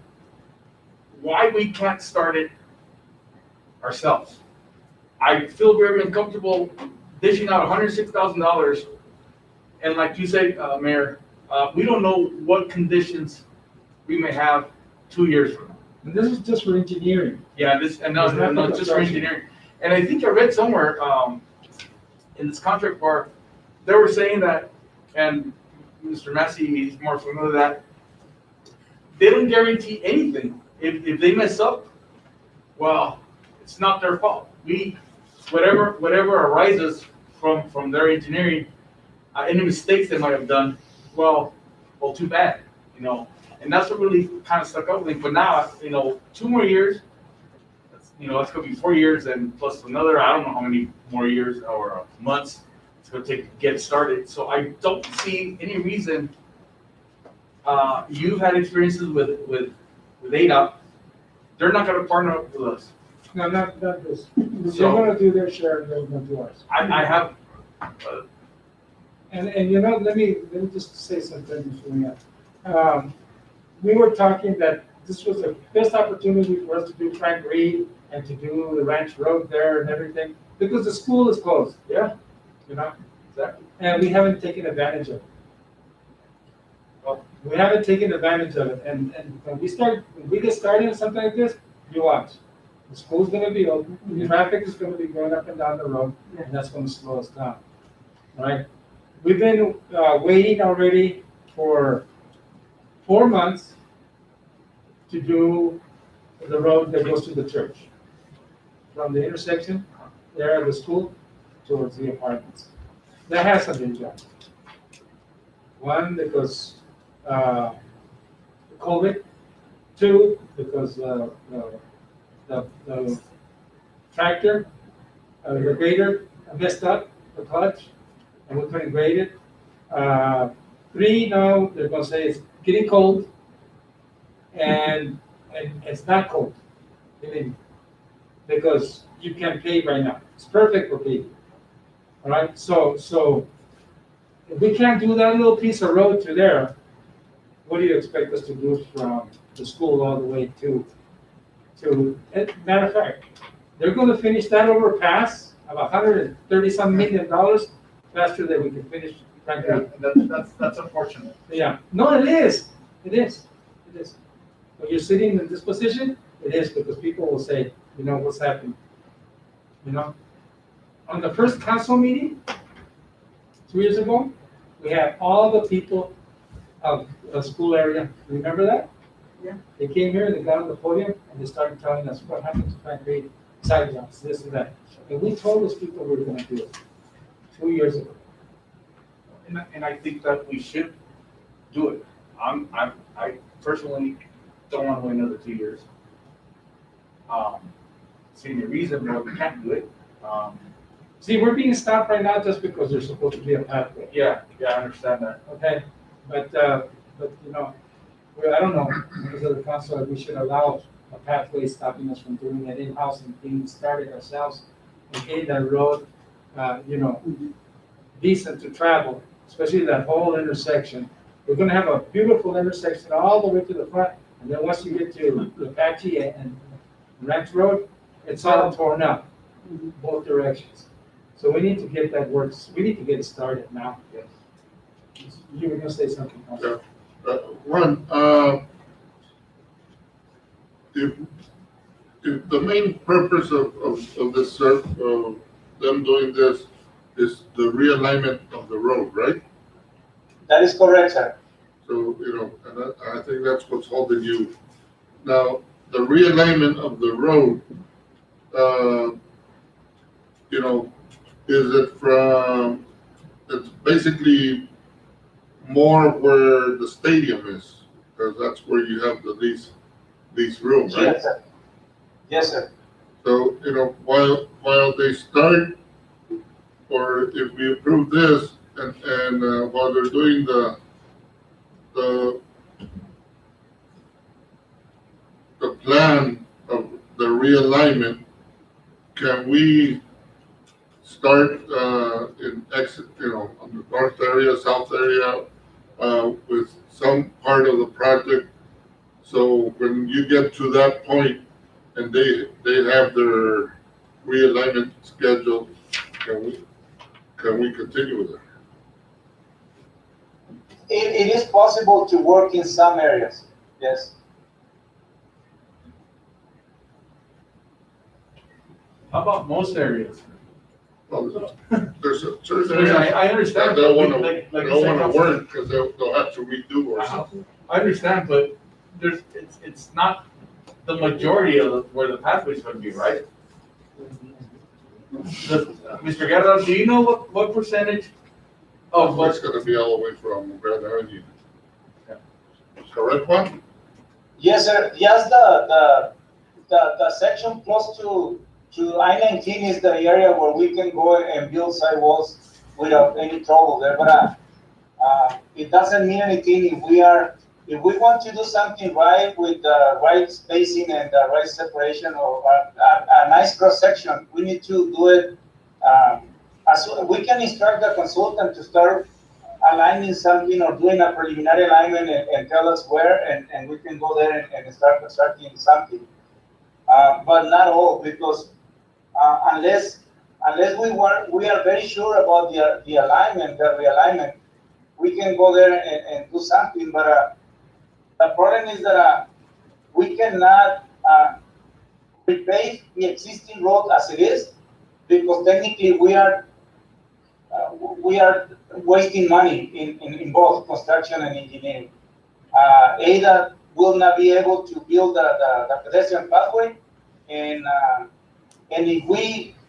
why we can't start it ourselves. I feel very uncomfortable dishing out $106,000, and like you say, Mayor, we don't know what conditions we may have 2 years from now. And this is just for engineering. Yeah, this, and no, It's not no, for just for construction. engineering. And I think I read somewhere, in this contract part, they were saying that, and Mr. Massey is more familiar with that, they don't guarantee anything. If they mess up, well, it's not their fault. Whatever arises from their engineering, any mistakes they might have done, well, too bad, you know? And that's what really kind of stuck out with me. But now, 2 more years, that's gonna be 4 years and plus another, I don't know how many more years or months it's gonna take to get started. So I don't see any reason, you've had experiences with ADOT, they're not gonna partner up with us. No, not this. They're So- gonna do their share, they're gonna do ours. I have, And let me just say something before we end. We were talking that this was the best opportunity for us to do Frank Reed and to do the Ranch Road there and everything, because the school is closed. Yeah. Exactly. And we haven't taken advantage of it. We haven't taken advantage of it, and when we get started on something like this, you watch. The school's gonna be open, the traffic is gonna be going up and down the road, and that's gonna slow us down. All right? We've been waiting already for 4 months to do the road that goes to the church. From the intersection there at the school towards the apartments. That hasn't been done. One, because COVID. 2, because the tractor, the grader messed up the clutch, and we couldn't grade it. 3, now they're gonna say it's getting cold, and it's not cold, because you can't pave right now. It's perfect for paving. All right, so if we can't do that little piece of road to there, what do you expect us to do from the school all the way to, matter of fact, they're gonna finish that overpass of $130-some million faster than we can finish Frank Reed. that's unfortunate. Yeah, no, it is. When you're sitting in this position, it is, because people will say, what's happening? On the first council meeting, 2 years ago, we had all the people of the school area. Remember that? Yeah. They came here, they got on the podium, and they started telling us what happened to Frank Reed, sidewalks, this and that. And we told those people we were gonna do it 2 years ago. And I think that we should do it. I personally don't want to wait another 2 years. See any reason why we can't do it. See, we're being stopped right now just because there's supposed to be a pathway. Yeah, I understand that. Okay, but I don't know, because of the council, we should allow a pathway stopping us from doing it in-house and being started ourselves and getting that road, decent to travel, especially that whole intersection. We're gonna have a beautiful intersection all the way to the front, and then once you get to Apache and Ranch Road, it's all torn up, both directions. So we need to get that we need to get it started now. Yes. You were gonna say something, Council? One, if the main purpose of this, them doing this is the realignment of the road, right? That is correct, sir. So, and I think that's what's holding you. Now, the realignment of the road, is it from, it's basically more where the stadium is, because that's where you have these rooms, right? Yes, sir. Yes, sir. So, while they start, or if we approve this, and while they're doing the plan of the realignment, can we start in on the north area, south area, with some part of the project? So when you get to that point and they have their realignment schedule, can we continue with it? It is possible to work in some areas. Yes. How about most areas? Well, there's a certain Because areas I that understand. they'll but wanna, like you they'll said, wanna Councilman, work, because they'll have to redo or something. I understand, but it's not the majority of where the pathway's gonna be, right? Mr. Guerra, do you know what percentage of It's what? gonna be all the way from Grand Avenue. Yeah. Correct, Juan? Yes, sir. Yes, the section close to I-19 is the area where we can go and build sidewalls without any trouble there. But it doesn't mean anything if we want to do something right with the right spacing and the right separation or a nice cross section, we need to do it. We can instruct the consultant to start aligning something or doing a preliminary alignment and tell us where, and we can go there and start constructing something. But not all, because unless we are very sure about the alignment, the realignment, we can go there and do something. But the problem is that we cannot repave the existing road as it is, because technically we are wasting money in both construction and engineering. ADA will not be able to build the pedestrian pathway, and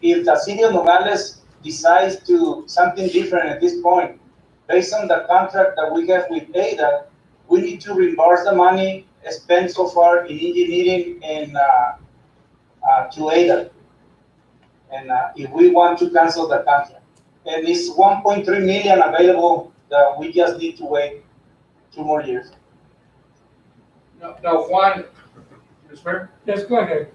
if the city of Nogales decides to something different at this point, based on the contract that we have with ADA, we need to reimburse the money spent so far in engineering and to ADA. And if we want to cancel the contract, and it's 1.3 million available, that we just need to wait 2 more years. Now, Juan, Ms. Mayor, Yes, go ahead.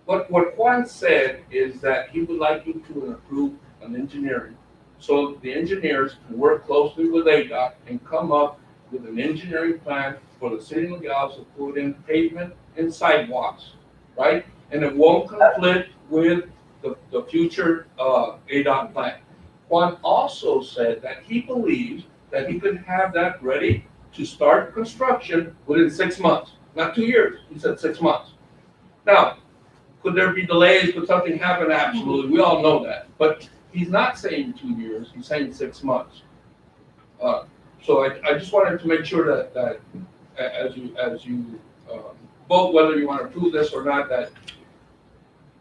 what Juan said is that he would like you to approve an engineering. So the engineers can work closely with ADOT and come up with an engineering plan for the city of Nogales to put in pavement and sidewalks, right? And it won't conflict with the future ADOT plan. Juan also said that he believes that he could have that ready to start construction within 6 months, not 2 years. He said 6 months. Now, could there be delays? Could something happen? Absolutely. We all know that. But he's not saying 2 years. He's saying 6 months. So I just wanted to make sure that as you vote whether you want to approve this or not, that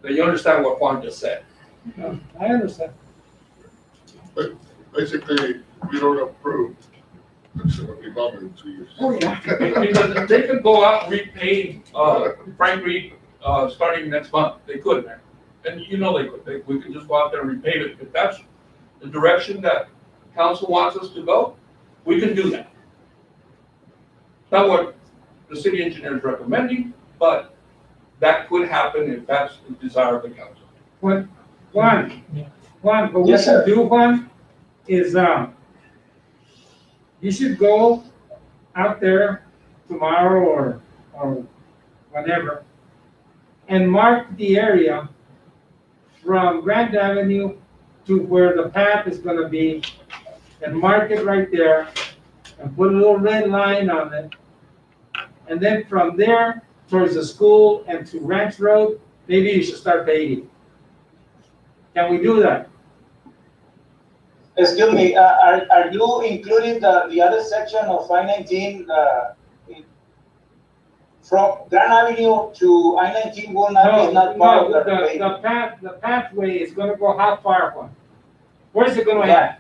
you understand what Juan just said. I understand. But basically, we don't approve, it's gonna be longer than 2 years. Oh, yeah. Because they could go out and repave Frank Reed starting next month. They could, man. And you know they could. We could just go out there and repave it. If that's the direction that council wants us to go, we can do that. Not what the city engineer is recommending, but that could happen if that's the desire of the council. Juan, what we Yes, sir. should do, Juan, is, you should go out there tomorrow or whenever and mark the area from Grand Avenue to where the path is gonna be, and mark it right there and put a little red line on it. And then from there towards the school and to Ranch Road, maybe you should start paving. Can we do that? Excuse me, are you including the other section of I-19, from Grand Avenue to I-19 will not be not part of the paving? The pathway is gonna go how far, Juan? Where's it gonna Yeah. end?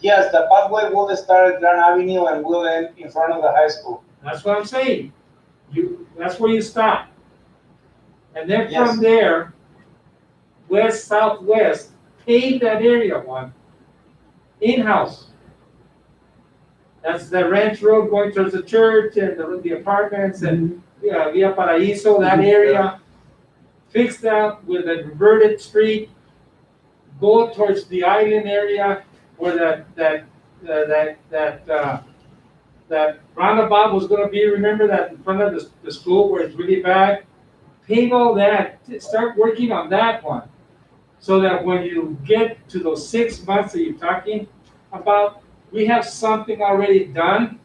Yes, the pathway will start at Grand Avenue and will end in front of the high school. That's what I'm saying. That's where you stop. And then Yes. from there, west, southwest, pave that area, Juan. In-house. That's the Ranch Road going towards the church and the apartments and Via Paraíso, that area. Fix that with a reverted street. Go towards the island area where that roundabout was gonna be, remember that in front of the school where it's really bad? Pave all that, start working on that one. So that when you get to those 6 months that you're talking about, we have something already done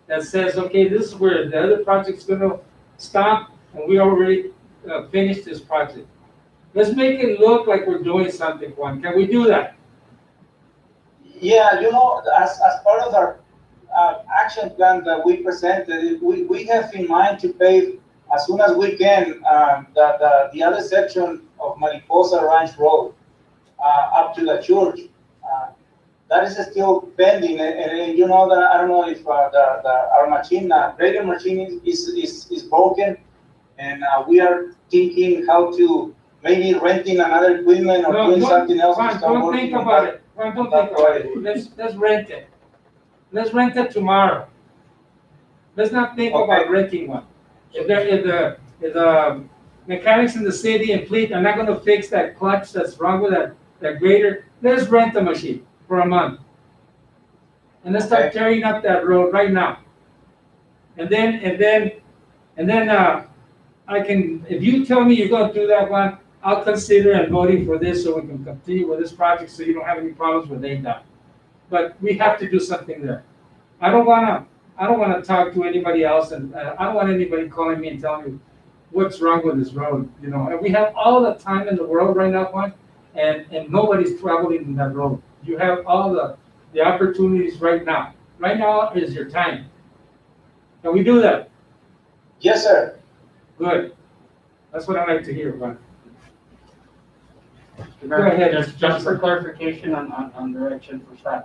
that says, okay, this is where the other project's gonna stop, and we already finished this project. Let's make it look like we're doing something, Juan. Can we do that? Yeah, as part of our action plan that we presented, we have in mind to pave as soon as we can the other section of Mariposa Ranch Road up to the church. That is still pending, and you know that I don't know if our machine, grader machine is broken, and we are thinking how to maybe renting another equipment or doing something else. Juan, don't think about it. Juan, don't think about it. Let's rent it. Let's rent it tomorrow. Let's not think about renting one. If the mechanics in the city and fleet are not gonna fix that clutch that's wrong with that grader, let's rent the machine for a month. And let's start tearing up that road right now. And then I can, if you tell me you're gonna do that one, I'll consider and voting for this so we can continue with this project so you don't have any problems with ADOT. But we have to do something there. I don't wanna talk to anybody else, and I don't want anybody calling me and telling me what's wrong with this road, and we have all the time in the world right now, Juan, and nobody's traveling in that road. You have all the opportunities right now. Right now is your time. Can we do that? Yes, sir. Good. That's what I like to hear, Juan. Go ahead. Just for clarification on direction for staff.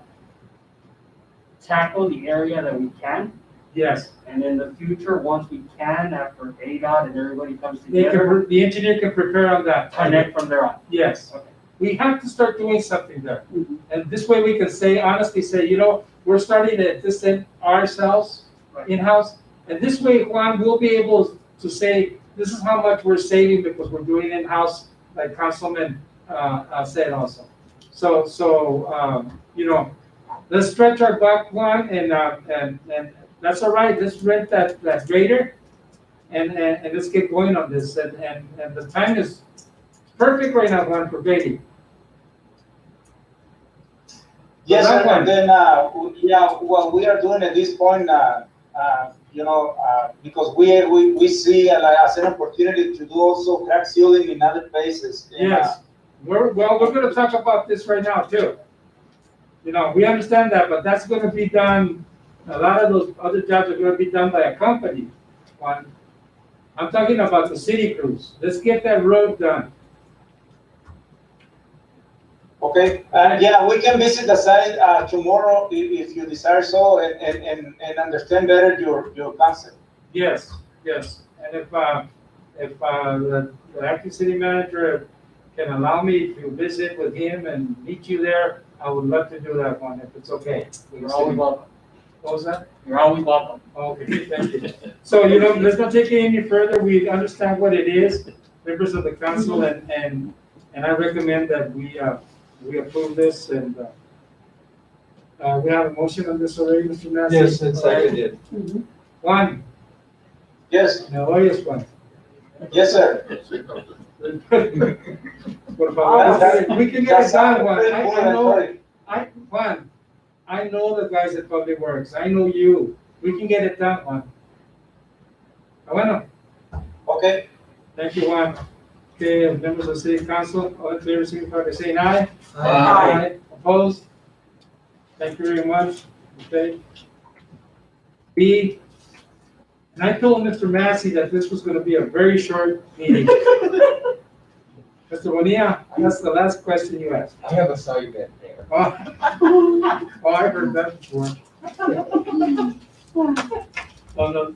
Tackle the area that we can, Yes. and in the future, once we can, after ADOT and everybody comes together, The engineer can prepare on that. connect from there on. Yes. Okay. We have to start doing something there. And this way we can honestly say, we're starting at this end ourselves, Right. in-house. And this way, Juan, we'll be able to say, this is how much we're saving because we're doing it in-house, like Councilman said also. So, let's stretch our buck, Juan, and that's all right. Let's rent that grader and let's get going on this. And the time is perfect right now, Juan, for grading. Yes, That sir. one. And then, what we are doing at this point, because we see as an opportunity to do also crack sealing in other places. Yes. We're gonna talk about this right now too. We understand that, but that's gonna be done, a lot of those other jobs are gonna be done by a company. Juan. I'm talking about the city crews. Let's get that road done. Okay, we can visit the site tomorrow if you desire so, and understand better your concept. Yes. And if the acting city manager can allow me to visit with him and meet you there, I would love to do that one, if it's okay. You're always welcome. What was that? You're always welcome. Okay, thank you. So, let's not take it any further. We understand what it is, members of the council, and I recommend that we approve this, and we have a motion on this already, Mr. Massey? Yes, it's seconded. Juan, Yes, Meloyas, Juan. yes, sir. Por favor, we can get it done, Juan. Sorry. Juan, I know the guys at Public Works. I know you. We can get it done, Juan. Bueno, Okay, thank you, Juan. Okay, members of the city council, all in favor, signify by saying aye. Aye. Opposed? Thank you very much. Okay. B, and I told Mr. Massey that this was gonna be a very short meeting. Mr. Bonilla, that's the last question you asked. I have a side bet there. Oh, I heard that before. Oh, no, no,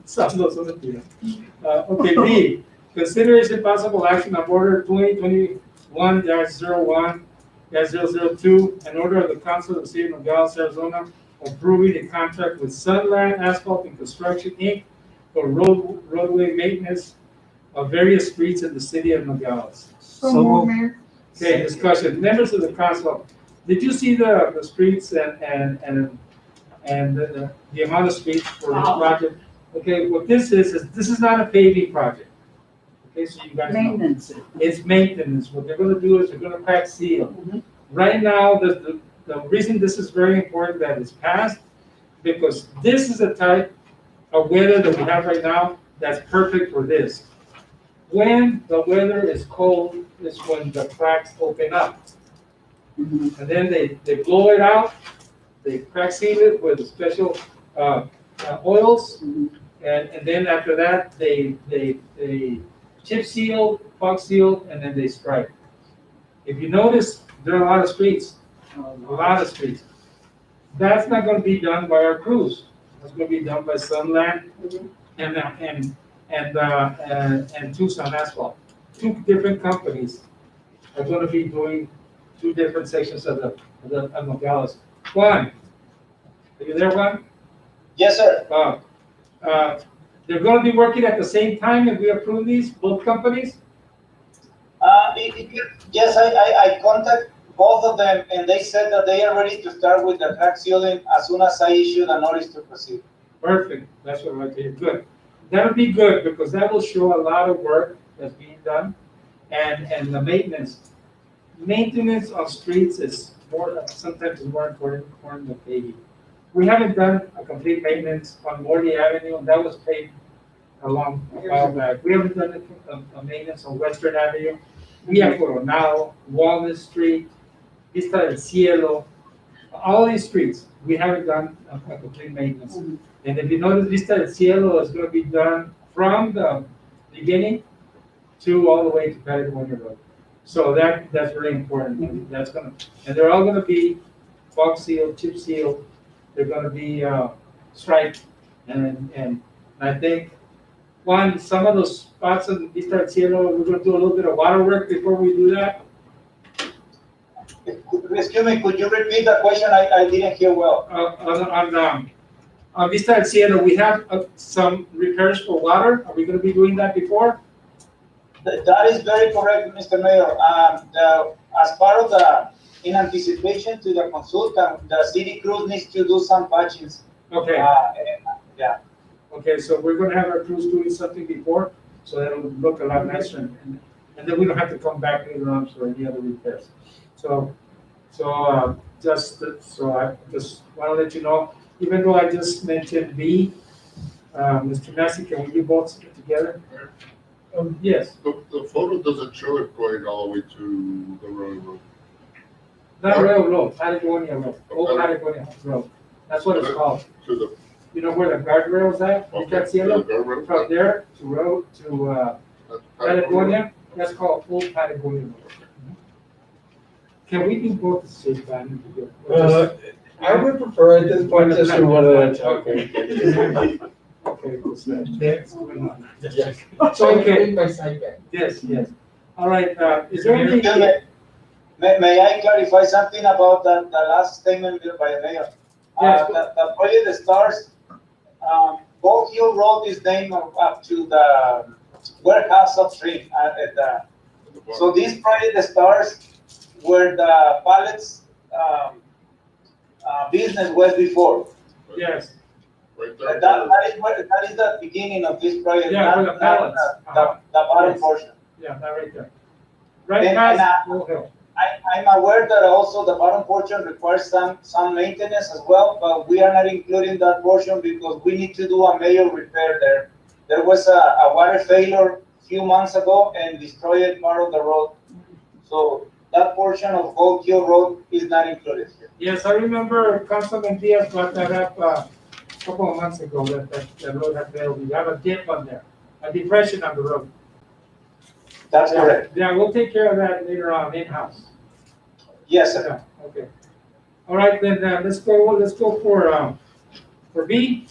okay, B, consideration possible action on order 2021-01-002, an order of the council of the city of Nogales, Arizona, approving a contract with Sunline, Asphalt and Construction, Inc. for roadway maintenance of various streets in the city of Nogales. Mayor. Okay, discussion. Members of the council, did you see the streets and the amount of streets for this project? Okay, what this is not a paving project. Okay, so you guys know. Maintenance. It's maintenance. What they're gonna do is they're gonna crack seal. Right now, the reason this is very important that it's passed, because this is a type of weather that we have right now, that's perfect for this. When the weather is cold is when the cracks open up. And then they blow it out, they crack seal it with special oils, and then after that, they chip seal, fog seal, and then they stripe. If you notice, there are a lot of streets, That's not gonna be done by our crews. That's gonna be done by Sunline and Tucson Asphalt. Two different companies are gonna be doing two different sections of Nogales. Juan, are you there, Juan? Yes, sir. They're gonna be working at the same time if we approve these, both companies? Yes, I contact both of them, and they said that they are ready to start with the crack sealing as soon as I issue the notice to proceed. Perfect, that's what I like to hear, good. That'll be good, because that will show a lot of work that's being done, and the maintenance. Maintenance of streets is sometimes more important than paving. We haven't done a complete maintenance on Morley Avenue, and that was paved a while back. We haven't done a maintenance on Western Avenue, Villa Coronado, Walnut Street, Vista del Cielo, all these streets, we haven't done a complete maintenance. And if you notice, Vista del Cielo is gonna be done from the beginning to all the way to Patagonia Road. So that's really important, and and they're all gonna be fog seal, chip seal, they're gonna be striped, and I think, some of those spots in Vista del Cielo, we're gonna do a little bit of water work before we do that. Excuse me, could you repeat the question? I didn't hear well. On Vista del Cielo, we have some repairs for water. Are we gonna be doing that before? That is very correct, Mr. Mayor. As part of in anticipation to the consultant, the city crew needs to do some patches. Okay. Yeah. Okay, so we're gonna have our crews doing something before, so that'll look a lot nicer, and then we don't have to come back later on for any other repairs. So I just wanna let you know, even though I just mentioned B, Mr. Massey, can we do both together? Yes, The photo doesn't show it going all the way to the railroad. not railroad, Patagonia Road, Old Patagonia Road, that's what it's called. To the, You know where the guardrail's at? You can see to the it railroad. from there to Patagonia, that's called Old Patagonia Road. Can we do both at the same time? I would prefer at this point just do one at a time. Okay, That's going on. Yes. So, okay, yes, all right, is there anything? May I clarify something about the last statement by the mayor? Yes. The project starts, Gold Hill Road is named up to the warehouse upstream so this project starts where the pallets, business was before. Yes, Right there. That is the beginning of this project, Yeah, not where the pallets. the bottom Yes. portion. yeah, that right there. Right And- past Gold Hill. I'm aware that also the bottom portion requires some maintenance as well, but we are not including that portion because we need to do a major repair there. There was a water failure a few months ago and destroyed part of the road. So that portion of Gold Hill Road is not included here. Yes, I remember Councilman Diaz brought that up a couple of months ago, that road had failed. We have a dip on there, a depression on the road. That's correct. Yeah, we'll take care of that later on in-house. Yes, sir. Yeah, okay. All right, then, let's go for B.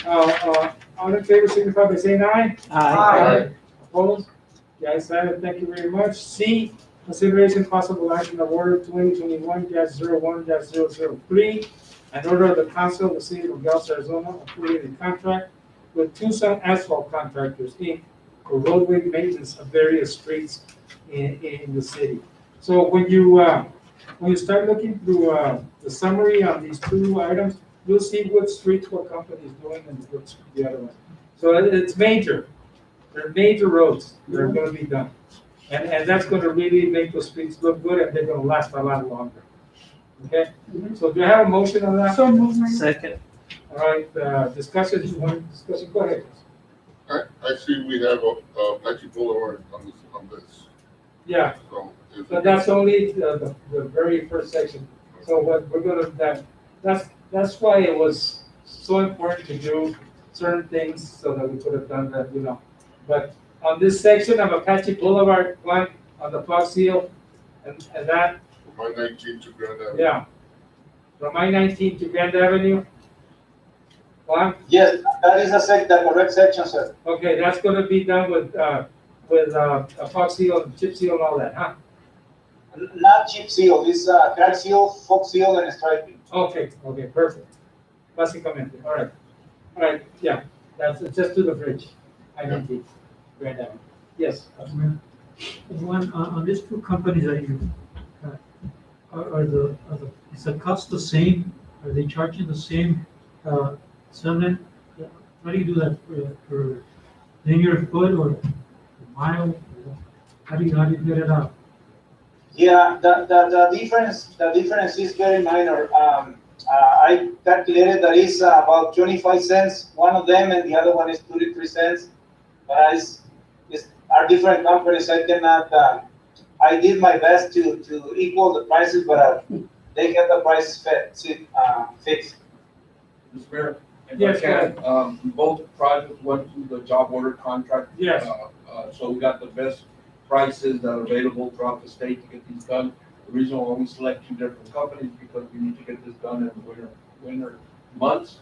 All in favor, signify by saying aye. Aye. Opposed? The ayes have it, thank you very much. C, consideration possible action of order 2021-01-003, an order of the council of the city of Nogales, Arizona, approving a contract with Tucson Asphalt Contractors, Inc., for roadway maintenance of various streets in the city. So when you start looking through the summary on these two items, you'll see what streets, what company is doing, and what's the other one. So it's major. They're major roads that are gonna be done. And that's gonna really make those streets look good, and they're gonna last a lot longer. Okay? So do you have a motion on that? Second. All right, discussion, go ahead. I see we have a Patchy Boulevard on this, Yeah, so. if- but that's only the very first section. So what we're gonna, that's why it was so important to do certain things so that we could have done that, you know. But on this section of Apache Boulevard, one on the Fox Hill, and that, My 19 to Grand Avenue. yeah. From I-19 to Grand Avenue. One, Yes, that is the correct section, sir. okay, that's gonna be done with a Fox Hill, and chip seal and all that, huh? Not chip seal, it's crack seal, fox seal, and striping. Okay, perfect. Básicamente, all right, yeah, that's just to the bridge, I-19, Grand Avenue. Yes, One, on these two companies that you, is the cost the same? Are they charging the same, Sunline? How do you do that for linear foot or mile? How do you get it out? Yeah, the difference is very minor. I calculated that is about 25 cents, one of them, and the other one is 33 cents. But are different companies. I did my best to equal the prices, but they get the prices fixed. Mr. Mayor, if Yes, I can, both projects went through the job order contract. yes, So we got the best prices that are available throughout the state to get these done. The reason why we select two different companies, because we need to get this done in the winter months.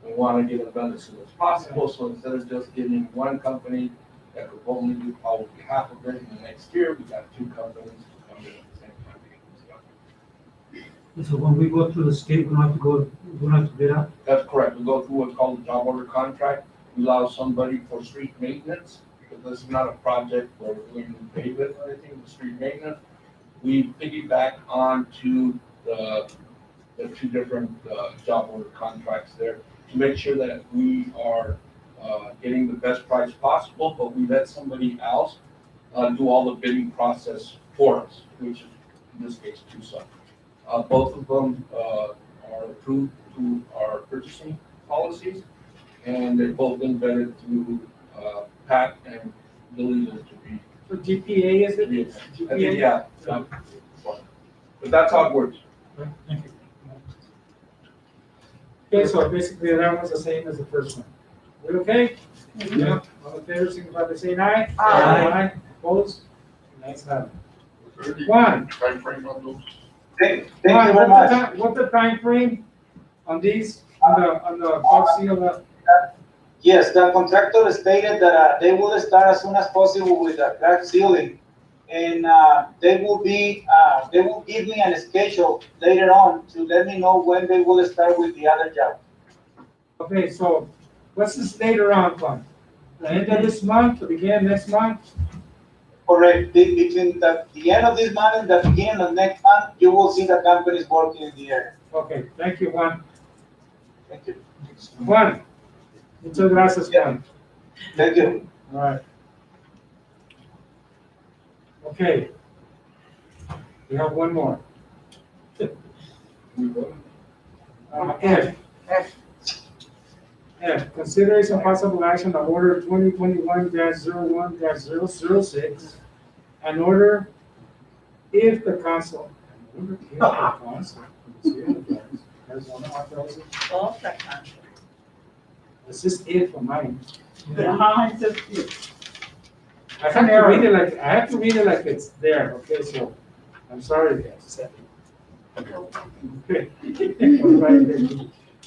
We want to get it done as soon as possible, so instead of just getting one company that could only do probably half of it in the next year, we got two companies to come in at the same time to get this done. So when we go through the state, we don't have to bid out? That's correct. We go through what's called a job order contract. We allow somebody for street maintenance, because this is not a project where we're going to pave it or anything, but street maintenance. We piggyback onto the two different job order contracts there to make sure that we are getting the best price possible, but we let somebody else do all the bidding process for us, which is in this case Tucson. Both of them are approved through our purchasing policies, and they've both been vetted through Pat and Lily to be. for GPA, is it? Yes. I think, GPA? yeah. But that's how it works. Thank you. Okay, so basically that was the same as the first one. We okay? Yeah. All in favor, signify by saying aye. Aye. Opposed? Nice have Is there any One. time frame on those? Thank you Juan, very much. what's the time frame on these, on the Fox Hill? Yes, the contractor stated that they will start as soon as possible with the crack sealing. And they will give me a schedule later on to let me know when they will start with the other job. Okay, so what's this later on, Juan? The end of this month, the beginning of next month? Correct. Between the end of this month and the beginning of next month, you will see the companies working in the area. Okay, thank you, Juan. Thank you. Juan. Muchas gracias, Juan. Thank you. All right. Okay. We have one more. F. F, consideration possible action on order 2021-01-006, an order if the council. This is it for mine. I have to read it like it's there, okay, so, I'm sorry, guys. Okay.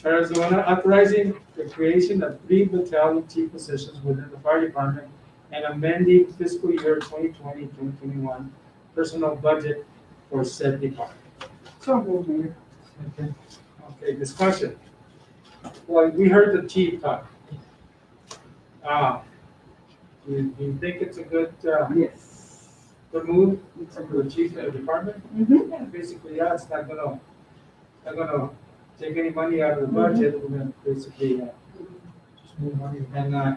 Arizona authorizing the creation of 3 battalion chief positions within the fire department and amending fiscal year 2020-2021 personal budget for said department. So moved, Mayor. Okay, discussion. Well, we heard the chief talk. Do you think it's a good, Yes. good move for the chief of the department? Mm-hmm. Yeah, basically, yeah, it's not gonna take any money out of the budget, we're gonna basically, just move money. And I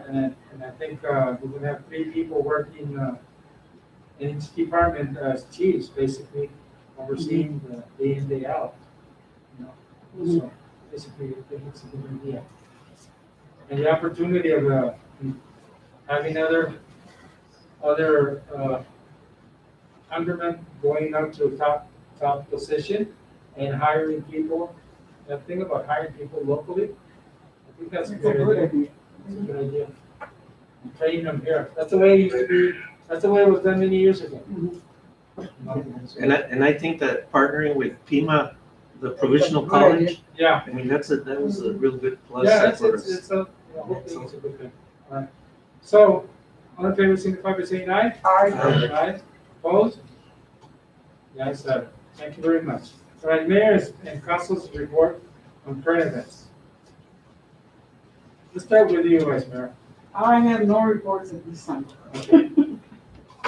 think, we're gonna have 3 people working, in each department as chiefs, basically, overseeing the day in, day out. You know, so, basically, I think it's a good idea. And the opportunity of, having other, undermen going up to top position and hiring people. The thing about hiring people locally, I think that's a It's a good good idea. idea. It's a good idea. And train them here. That's the way it used to be, that's the way it was done many years ago. And I think that partnering with Pima, the provisional Good idea. college, Yeah, I mean, that was a real good plus yeah, for it's, us. it's a, the whole thing is a good thing. All right. So, all in favor, signify by saying aye. Aye. Aye. Opposed? The ayes have it. Thank you very much. All right, mayor's and council's report on current events. Let's start with you, Vice Mayor. I have no reports at this time. Okay.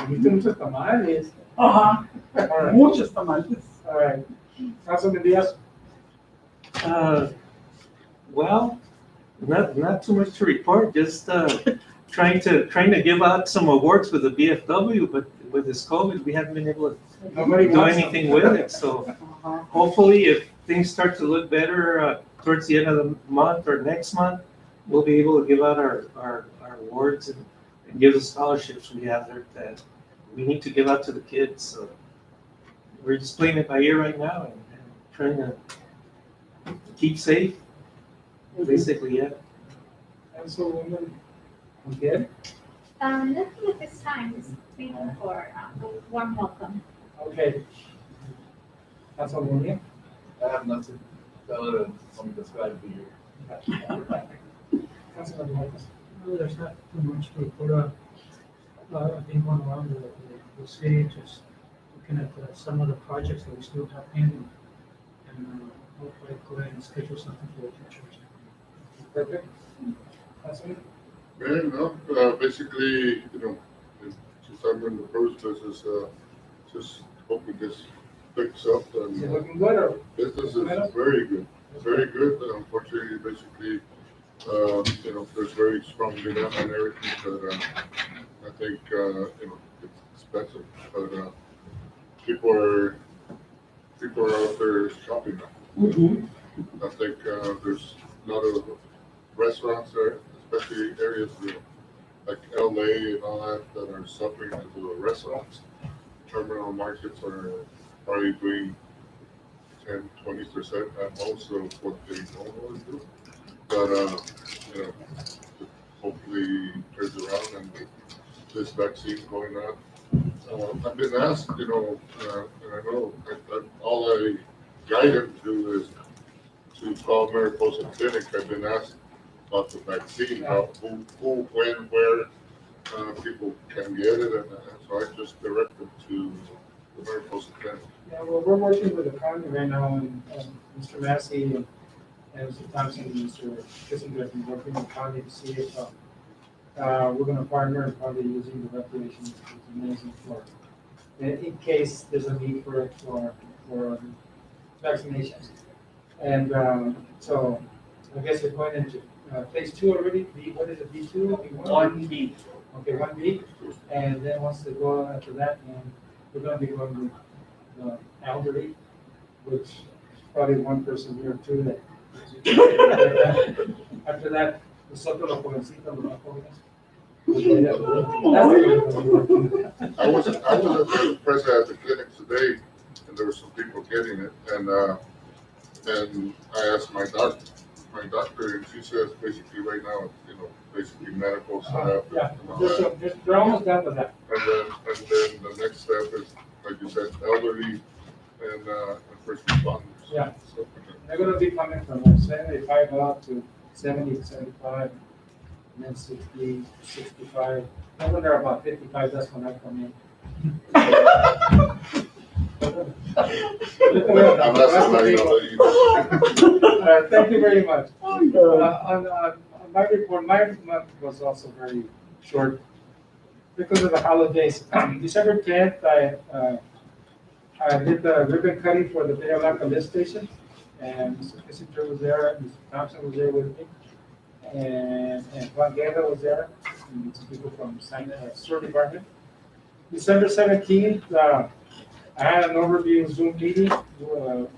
You do muchos tamales. Uh-huh. All right. Muchos tamales. All right. Councilman Diaz? Well, not too much to report, just trying to give out some awards with the BFW, but with this COVID, we haven't been able to Nobody do wants anything them. with it, so Uh-huh. hopefully if things start to look better towards the end of the month or next month, we'll be able to give out our awards and give the scholarships we have there that we need to give out to the kids, so we're just playing it by ear right now and trying to keep safe, basically, yeah. Councilwoman again? Nothing at this time, just waiting for a warm welcome. Okay. Councilwoman? I have nothing other than something that's glad to be here. Councilman Marcos? No, there's not too much to report. I've been going around the city, just looking at some of the projects that we still have pending. And hopefully go ahead and schedule something for the future. Perfect. Councilman? Man, no, basically, since I'm in the process, is just hoping this picks up Is it and looking good or? business is very good, very good. Unfortunately, basically, there's very strong demand and everything, but I think, it's expensive, but people are out there shopping now. I think there's a lot of restaurants there, especially areas like LA and all that are suffering into the restaurants. Terminal markets are probably doing 10-20% at most of what they normally do. But hopefully turns around and this vaccine going out. I've been asked, and I know that all I guide them to is to call Mariposa Clinic. I've been asked about the vaccine, how, who, when, where people can get it, and so I just direct them to the Mariposa Clinic. Yeah, well, we're working with the county right now, and Mr. Massey and Mr. Thompson and Mr. Kissinger have been working with the county to see if we're gonna partner and probably using the recreation, which is amazing for, in case there's a need for it for vaccinations. And so I guess we're going into phase 2 already. What is it, B2? One B. Okay, 1B. And then once they go after that, and we're gonna be going with the elderly, which is probably one person here or two that. After that, nosotros los jovencitos, los más jóvenes. I was present at the clinic today, and there were some people getting it, and I asked my doctor, and she says basically right now, basically medical staff. Yeah, and all that. just, they're almost done with that. And then the next step is, like you said, elderly and first responders. Yeah. So, They're gonna be coming from 75 up to 70, 75, and then 60, 65. And when they're about 55, that's when I come in. I'm not somebody I'll let you know. Thank you very much. On my report, my month was also very short because of the holidays. December 10th, I did the ribbon cutting for the Villa Blanca lift station, and Mr. Kissinger was there, Mr. Thompson was there with me, and Juan Guerra was there, and some people from store department. December 17th, I had an overview Zoom meeting with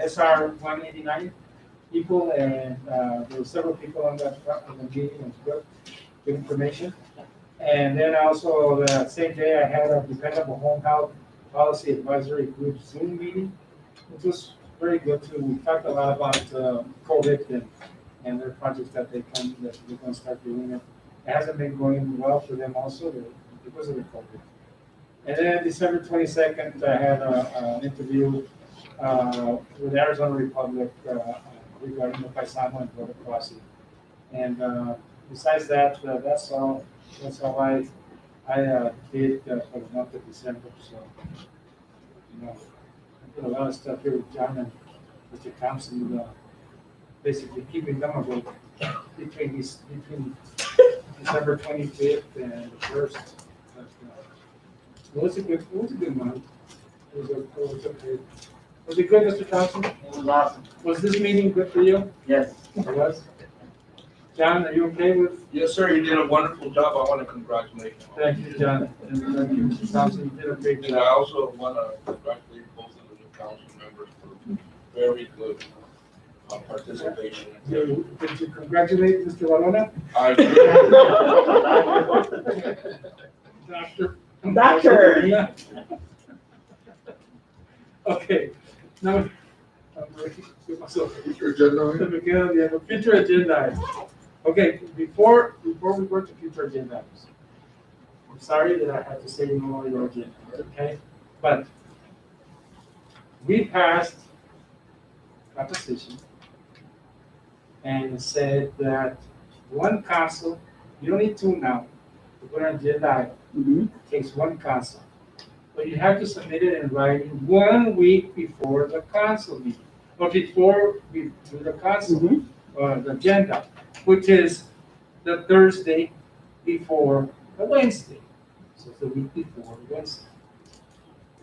SR 189, people, and there were several people on the meeting, and good information. And then also, the same day, I had a dependable home health policy advisory group Zoom meeting, which was very good too. We talked a lot about COVID and their projects that they're going to start doing. It hasn't been going well for them also because of the COVID. And then December 22nd, I had an interview with Arizona Republic regarding the Paisano and border crossing. And besides that, that's all I did for the month of December. So, you know, I did a lot of stuff here with John and Mr. Thompson, basically keeping them awake between December 25th and the 1st. It was a good month. It was okay. Was it good, Mr. Thompson? It was awesome. Was this meeting good for you? Yes. It was. John, are you okay with? Yes, sir, you did a wonderful job. I want to congratulate you. Thank you, John. And thank you, Mr. Thompson. You did a great And I job. also want to congratulate both of the new council members for very good participation. Did you congratulate Mr. Valona? I Doctor. Okay, now, I'm ready to put myself. Future agenda Let item? me get on the future agenda items. Okay, before we go to future agenda items, I'm sorry that I had to say no on your agenda, okay? But we passed a position and it said that one council, you don't need two now, to put on agenda item. It takes one council. But you have to submit it in writing 1 week before the council meeting, or before we do the council, the agenda, which is the Thursday before the Wednesday. So it's the week before Wednesday.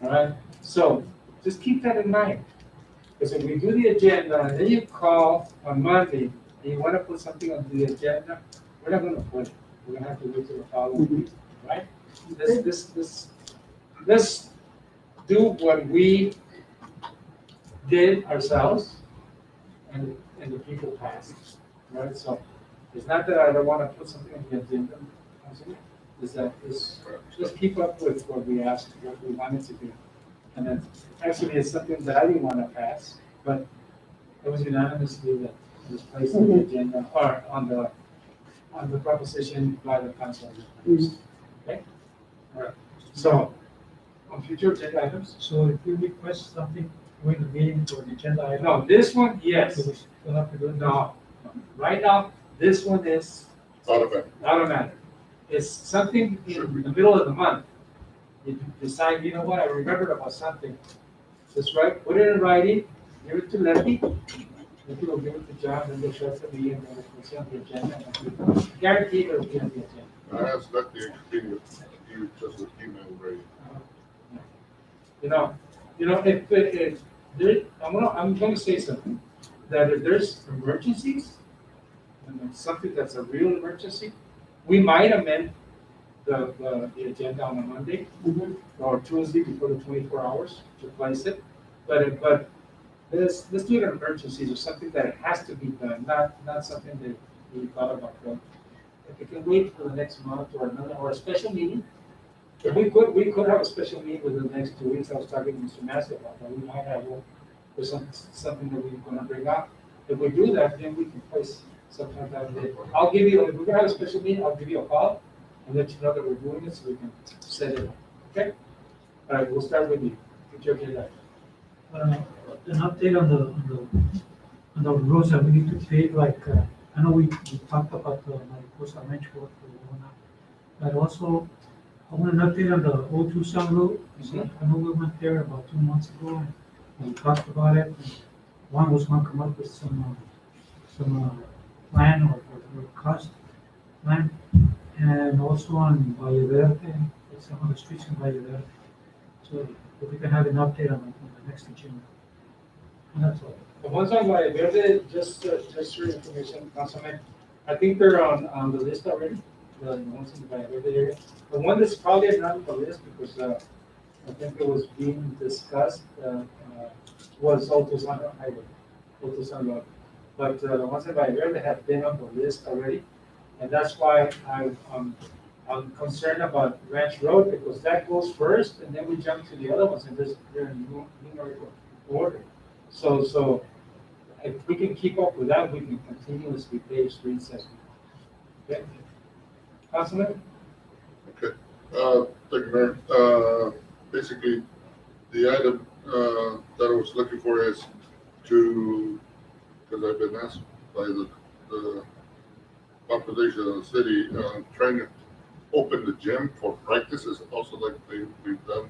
All right, so just keep that in mind. Because if we do the agenda and then you call on Monday and you want to put something on the agenda, we're not going to put it. We're going to have to wait till the following week, right? Let's do what we did ourselves and the people passed, right? So it's not that I don't want to put something on the agenda, is that just keep up with what we asked, what we wanted to do. And then actually it's something that I didn't want to pass, but it was unanimously that it was placed on the agenda or on the proposition by the council. Okay? All right. So on future agenda items? So if you request something during the meeting for an agenda item. No, this one, yes. we still have to do it? No. Right now, this one is Automatic. automatic. It's something in the middle of the month. You decide, you know what, I remembered about something. Just write, put it in writing, give it to Lefty. Lefty will give it to John, and they'll show it to me, and then we'll see on the agenda. Guaranteed it'll be on the agenda. I asked that the you just an email ready. If there, I'm gonna say something, that if there's emergencies, and it's something that's a real emergency, we might amend the agenda on a Monday or Tuesday before the 24 hours to place it. But let's do it in emergencies or something that has to be done, not something that we thought about. But if it can wait for the next month or another, or a special meeting, if we could have a special meeting within the next 2 weeks. I was talking to Mr. Massey about that. We might have one for something that we're gonna bring up. If we do that, then we can place something like that. I'll give you, if we're gonna have a special meeting, I'll give you a call and let you know that we're doing it so we can set it up. Okay? All right, we'll start with you. Future agenda. An update on the roads that we need to pave, like, I know we talked about the Mariposa Ranch Road, but also I want an update on the O2 Sun Road. So I know we went there about 2 months ago and we talked about it. One was gonna come up with some plan or cost plan. And also on Valle Verde, some of the streets in Valle Verde. So if we can have an update on the next agenda. And that's all. The ones on Valle Verde, just for your information, Councilman, I think they're on the list already, the ones in the Valle Verde area. The one that's probably not on the list because I think it was being discussed was Altos on Highway, Altos on Road. but Jose Valverde had been on the list already. And that's why I'm concerned about Ranch Road, because that goes first, and then we jump to the other ones, and they're in numerical order. So if we can keep up with that, we can continuously pave streets as we. Okay. Councilman? Okay, thank you, Mayor. Basically, the item, that I was looking for is to, because I've been asked by the population of the city, trying to open the gym for practices, also like we've done,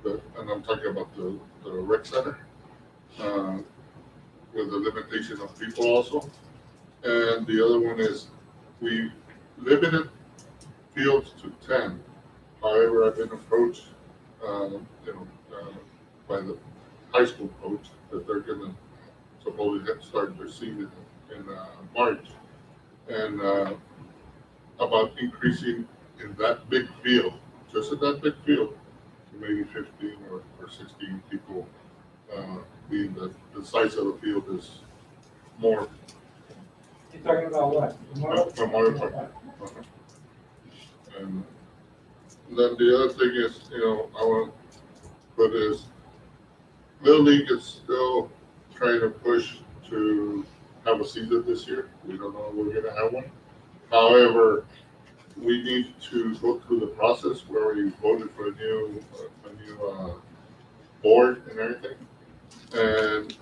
and I'm talking about the rec center, with the limitation of people also. And the other one is, we limited fields to 10. However, I've been approached, by the high school coach that they're gonna supposedly start their season in March, and about increasing in that big field, just in that big field, to maybe 15 or 16 people, being that the size of the field is more. You're talking about what? Memorial Park. And then the other thing is, I want to put is, Little League is still trying to push to have a season this year. We don't know if we're gonna have one. However, we need to go through the process where we voted for a new board and everything. And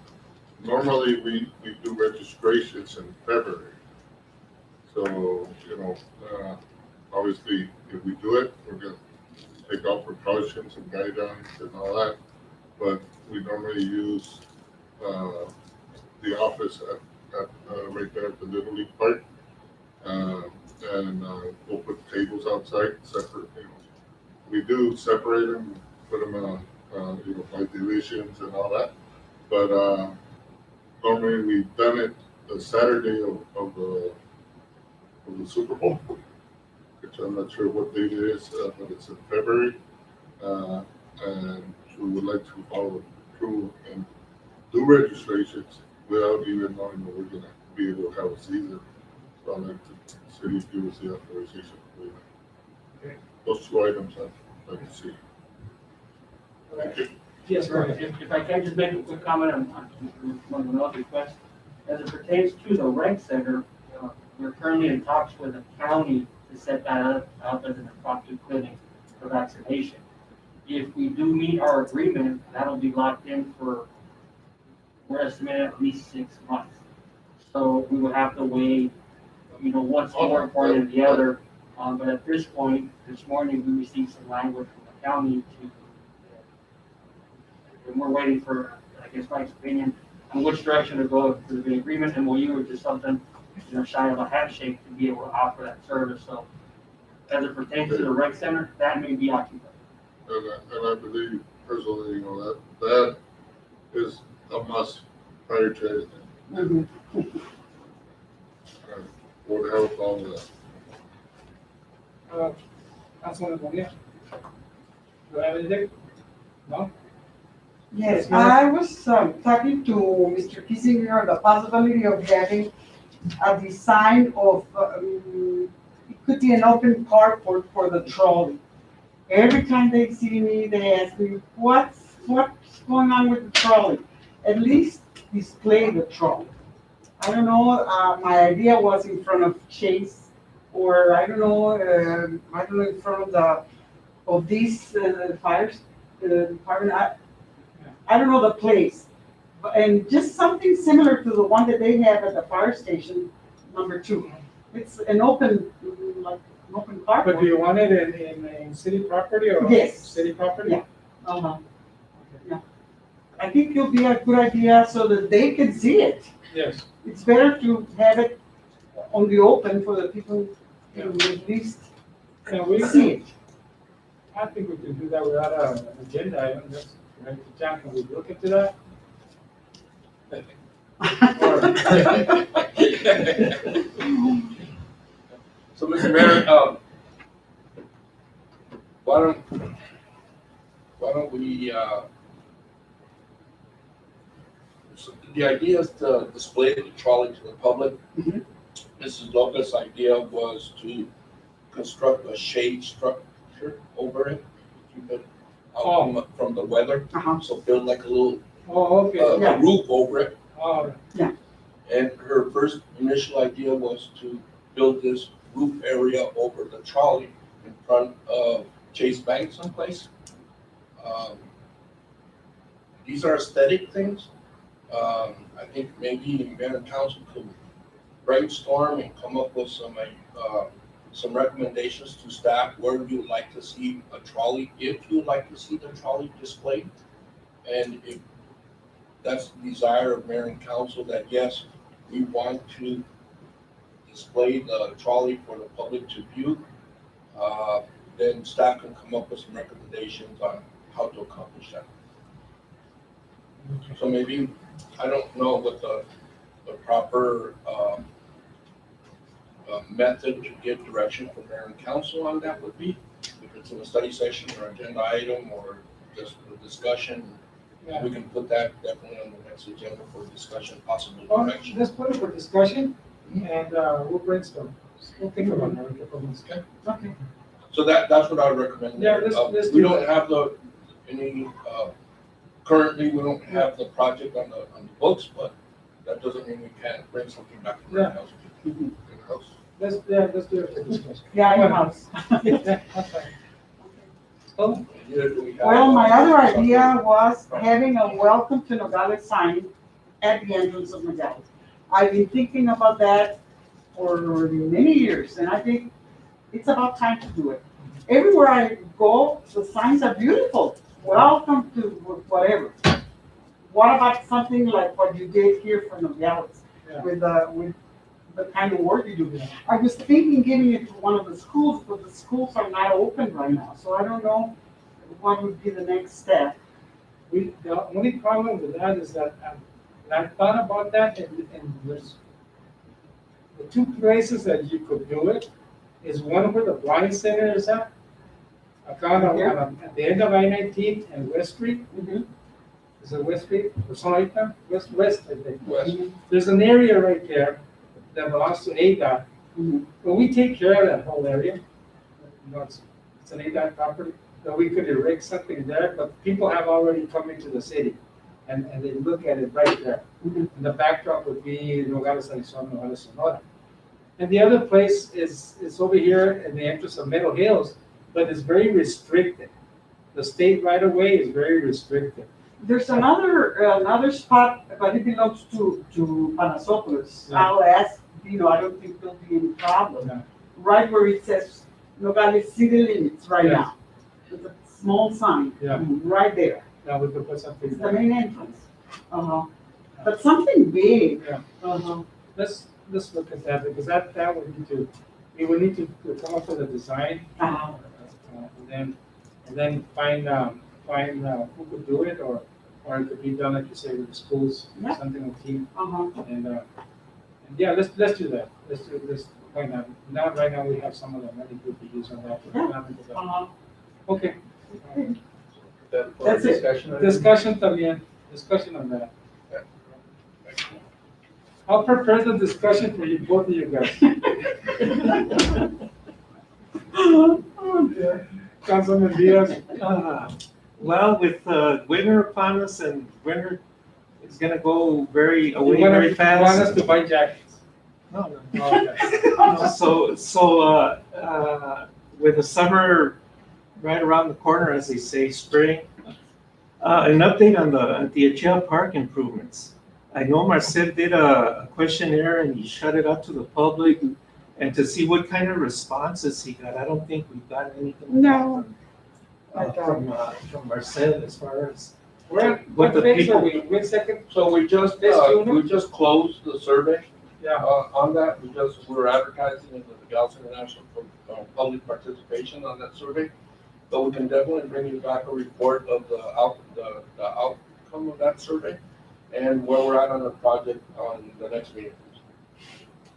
normally we do registrations in February. So, obviously, if we do it, we're gonna take all precautions and guidelines and all that. But we normally use the office at right there at the Little League Park. And we'll put tables outside, separate, we do separate them, put them by divisions and all that. But normally we've done it the Saturday of the Super Bowl, which I'm not sure what date it is, but it's in February. And we would like to follow through and do registrations without even knowing that we're gonna be able to have a season. So I'd like the city to give us the authorization to do that. Okay. Those two items I'd like to see. Thank you. Yes, go ahead. If I can just make a quick comment on one of the requests. As it pertains to the rec center, we're currently in talks with the county to set that up as an impromptu clinic for vaccination. If we do meet our agreement, that'll be locked in for, we're estimating at least 6 months. So we will have to wait, what's more important than the other. But at this point, this morning, we received some language from the county and we're waiting for, I guess, Mike's opinion on which direction to go for the agreement, MOU, or just something, shy of a handshake to be able to offer that service. So as it pertains to the rec center, that may be occupied. And I believe personally, that is a must prior to anything. Board of Health, all of that. Councilman Bonilla? Do you have anything? No? Yes, I was talking to Mr. Kissinger on the possibility of having a design of, it could be an open carport for the trolley. Every time they see me, they ask me, what's going on with the trolley? At least display the trolley. I don't know, my idea was in front of Chase, or I don't know, in front of these fires, department. I don't know the place, and just something similar to the one that they have at the fire station, number 2. It's an open, carport. But do you want it in city property or? Yes. City property? Yeah. Uh-huh. Yeah. I think it'll be a good idea so that they can see it. Yes. It's better to have it on the open for the people to at least Can we see it. I think we can do that without an agenda item. John, can we look into that? So, Mr. Mayor, why don't we, the idea is to display the trolley to the public. Mhm. Mrs. Lopez's idea was to construct a shade structure over it, keep it out from the weather. Uh-huh. So build like a little Oh, okay. Yeah. roof over it. Oh, And her first initial idea was to build this roof area over the trolley in front of Chase Bank someplace. These are aesthetic things. I think maybe mayor and council could brainstorm and come up with some recommendations to staff where you would like to see a trolley, if you would like to see the trolley displayed. And if that's the desire of mayor and council, that yes, we want to display the trolley for the public to view, then staff can come up with some recommendations on how to accomplish that. So maybe, I don't know what the proper method to get direction from mayor and council on that would be. If it's in a study session or agenda item or just a discussion, we can put that definitely on the next agenda for discussion, possible Oh, direction. let's put it for discussion and we'll brainstorm. We'll think about it. Okay. So that's what I would recommend. Yeah, let's We do don't that. have currently, we don't have the project on the books, but that doesn't mean we can't bring something back from the Yeah. house. In-house. Let's do it for discussion. Yeah, in house. That's fine. Oh, Either do we have- Well, my other idea was having a welcome to Nogales sign at the entrance of Nogales. I've been thinking about that for many years, and I think it's about time to do it. Everywhere I go, the signs are beautiful. Welcome to whatever. What about something like what you did here for Nogales Yeah. with the kind of work you do? I was thinking giving it to one of the schools, but the schools are not open right now, so I don't know what would be the next step. the only problem with that is that, I thought about that and there's the two places that you could do it is one where the blind center is at. At the end of I-19 and West Street. Is it West Street or something like that? West, I think. West. There's an area right there that belongs to ADOT. Mhm. But we take care of that whole area. You know, it's an ADOT property, that we could erect something there, but people have already come into the city and they look at it right there. Mhm. And the backdrop would be Nogales, Arizona, Nogales, Sonora. And the other place is over here in the entrance of Middle Hills, but it's very restricted. The state right of way is very restricted. There's another spot, but it belongs to Panasopoulos. Yeah. I'll ask, I don't think there'll be any problem. Yeah. Right where it says Nogales city limits right Yes. now. With a small sign. Yeah. Right there. Now we could put something It's the there. main entrance. Uh-huh. But something big. Yeah. Uh-huh. Let's look at that, because that we would need to come up with a design. Uh-huh. And then find who could do it, or it could be done, like you say, with the schools, Yeah. something with team. Uh-huh. And yeah, let's do that. Let's do this. Why not? Now, right now, we have some of the money we could use on that. Uh-huh. Okay. That for That's it. discussion. Discussion también, discussion on that. I'll prepare the discussion for you, both of you guys. Councilman Diaz. Well, with winter upon us and winter is gonna go away You want very us fast. to buy jackets? No, Okay. So, with the summer right around the corner, as they say, spring, an update on the Achea Park improvements. I know Marcel did a questionnaire and he shut it out to the public and to see what kind of responses he got. I don't think we got anything. No. From Marcel as far as What What the phase are people- we? Which second? So we just closed the survey. Yeah. On that, we're advertising in the Nogales International for public participation on that survey. But we can definitely bring you back a report of the outcome of that survey and where we're at on the project on the next meeting.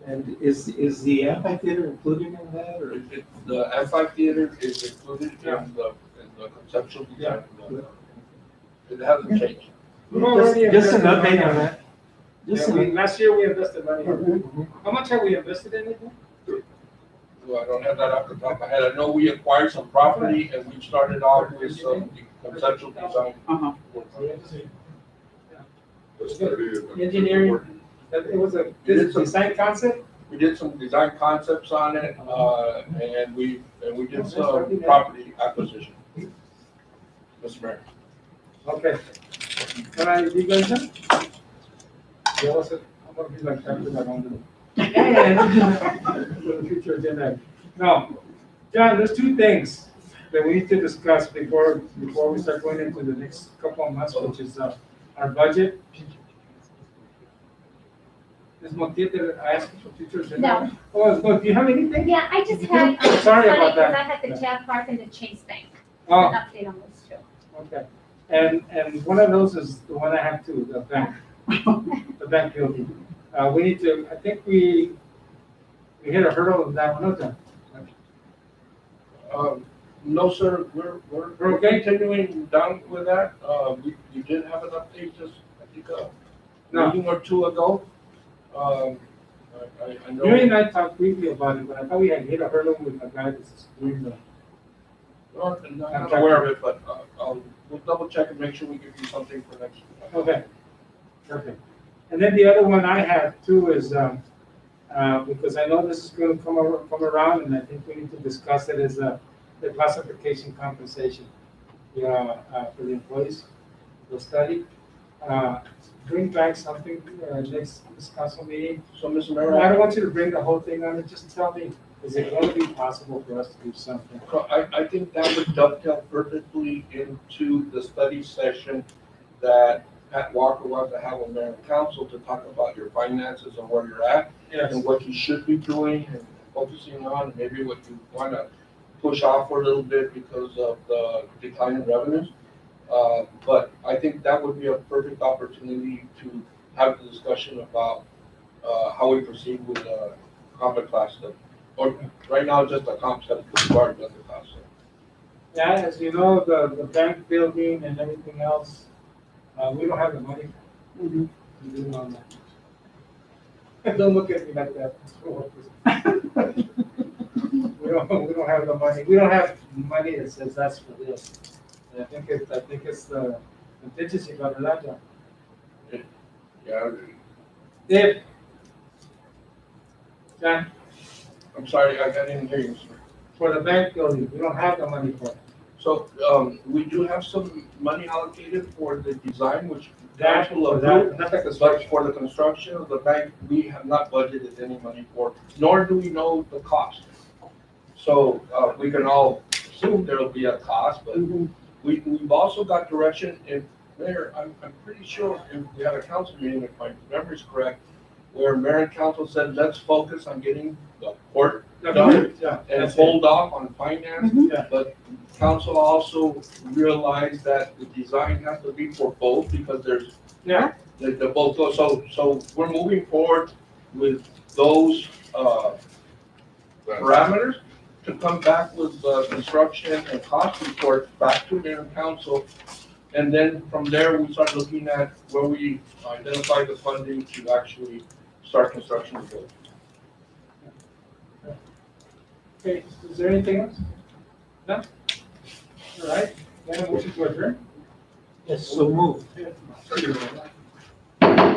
and is the amphitheater included in that or? The amphitheater is included in the conceptual design. It hasn't changed. We've already Just an addressed update it. on that. Yeah, last year we invested money. How much have we invested in it? Well, I don't have that off the top of my head. I know we acquired some property and we started off with some conceptual design. Uh-huh. The study and the- Engineering. It was a design concept? We did some design concepts on it, and we did some property acquisition. Mr. Mayor. Okay. Can I, you guys done? Yeah, what's it? I'm gonna be like that because I don't do. For the future agenda. Now, John, there's two things that we need to discuss before we start going into the next couple of months, which is, our budget. Ms. Montiel, did I ask you for future agenda? No. Oh, do you have anything? Yeah, I just had. Sorry about that. Because I had the Tab Park and the Chase Bank. Oh, An update on those two. okay. And one of those is the one I have too, the bank, the bank building. We need to, I think we hit a hurdle on that one, okay? No, sir, we're continuing down with that. We did have an update just, I think, a No. meeting or two ago. I know. You and I talked briefly about it, but I thought we had hit a hurdle with the guy that's doing the. No, I'm not aware of it, but we'll double check and make sure we give you something for next week. Okay, perfect. And then the other one I have too is, because I know this is gonna come around, and I think we need to discuss it, is the classification compensation. Yeah, for the employees, the study. Bring back something, next council meeting. So, Mr. I Mayor, don't want you to bring the whole thing on it, just tell me, is it gonna be possible for us to do something? I think that would dovetail perfectly into the study session that Pat Walker wants to have with mayor and council to talk about your finances and where you're at Yes. and what you should be doing and focusing on, and maybe what you want to push off for a little bit because of the decline in revenues. But I think that would be a perfect opportunity to have the discussion about how we proceed with comp and class stuff. Or right now, just a comp study, because we've already done the class stuff. Yeah, as you know, the bank building and everything else, we don't have the money to do on that. Don't look at me like that. We don't have the money. We don't have money that says that's for this. And I think it's the contingency, but not John. Yeah, If, John, I'm sorry, I didn't hear you, sir. for the bank building, we don't have the money for it. So, we do have some money allocated for the design, which That, council for approved. that, not the But construction. for the construction of the bank, we have not budgeted any money for, nor do we know the cost. So, we can all assume there'll be a cost, but we've also got direction in there. I'm pretty sure if we had a council meeting, if my memory's correct, where mayor and council said, let's focus on getting the court done Yeah, and that's it. hold off on finance. Yeah. But council also realized that the design has to be for both because there's Yeah, the both go, so we're moving forward with those, parameters to come back with the construction and cost report back to mayor and council. And then from there, we start looking at where we identify the funding to actually start construction of the building. okay, is there anything else? No? All right, then a motion to adjourn? Yes, so move. Thank you very much.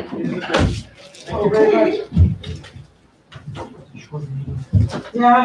Yeah.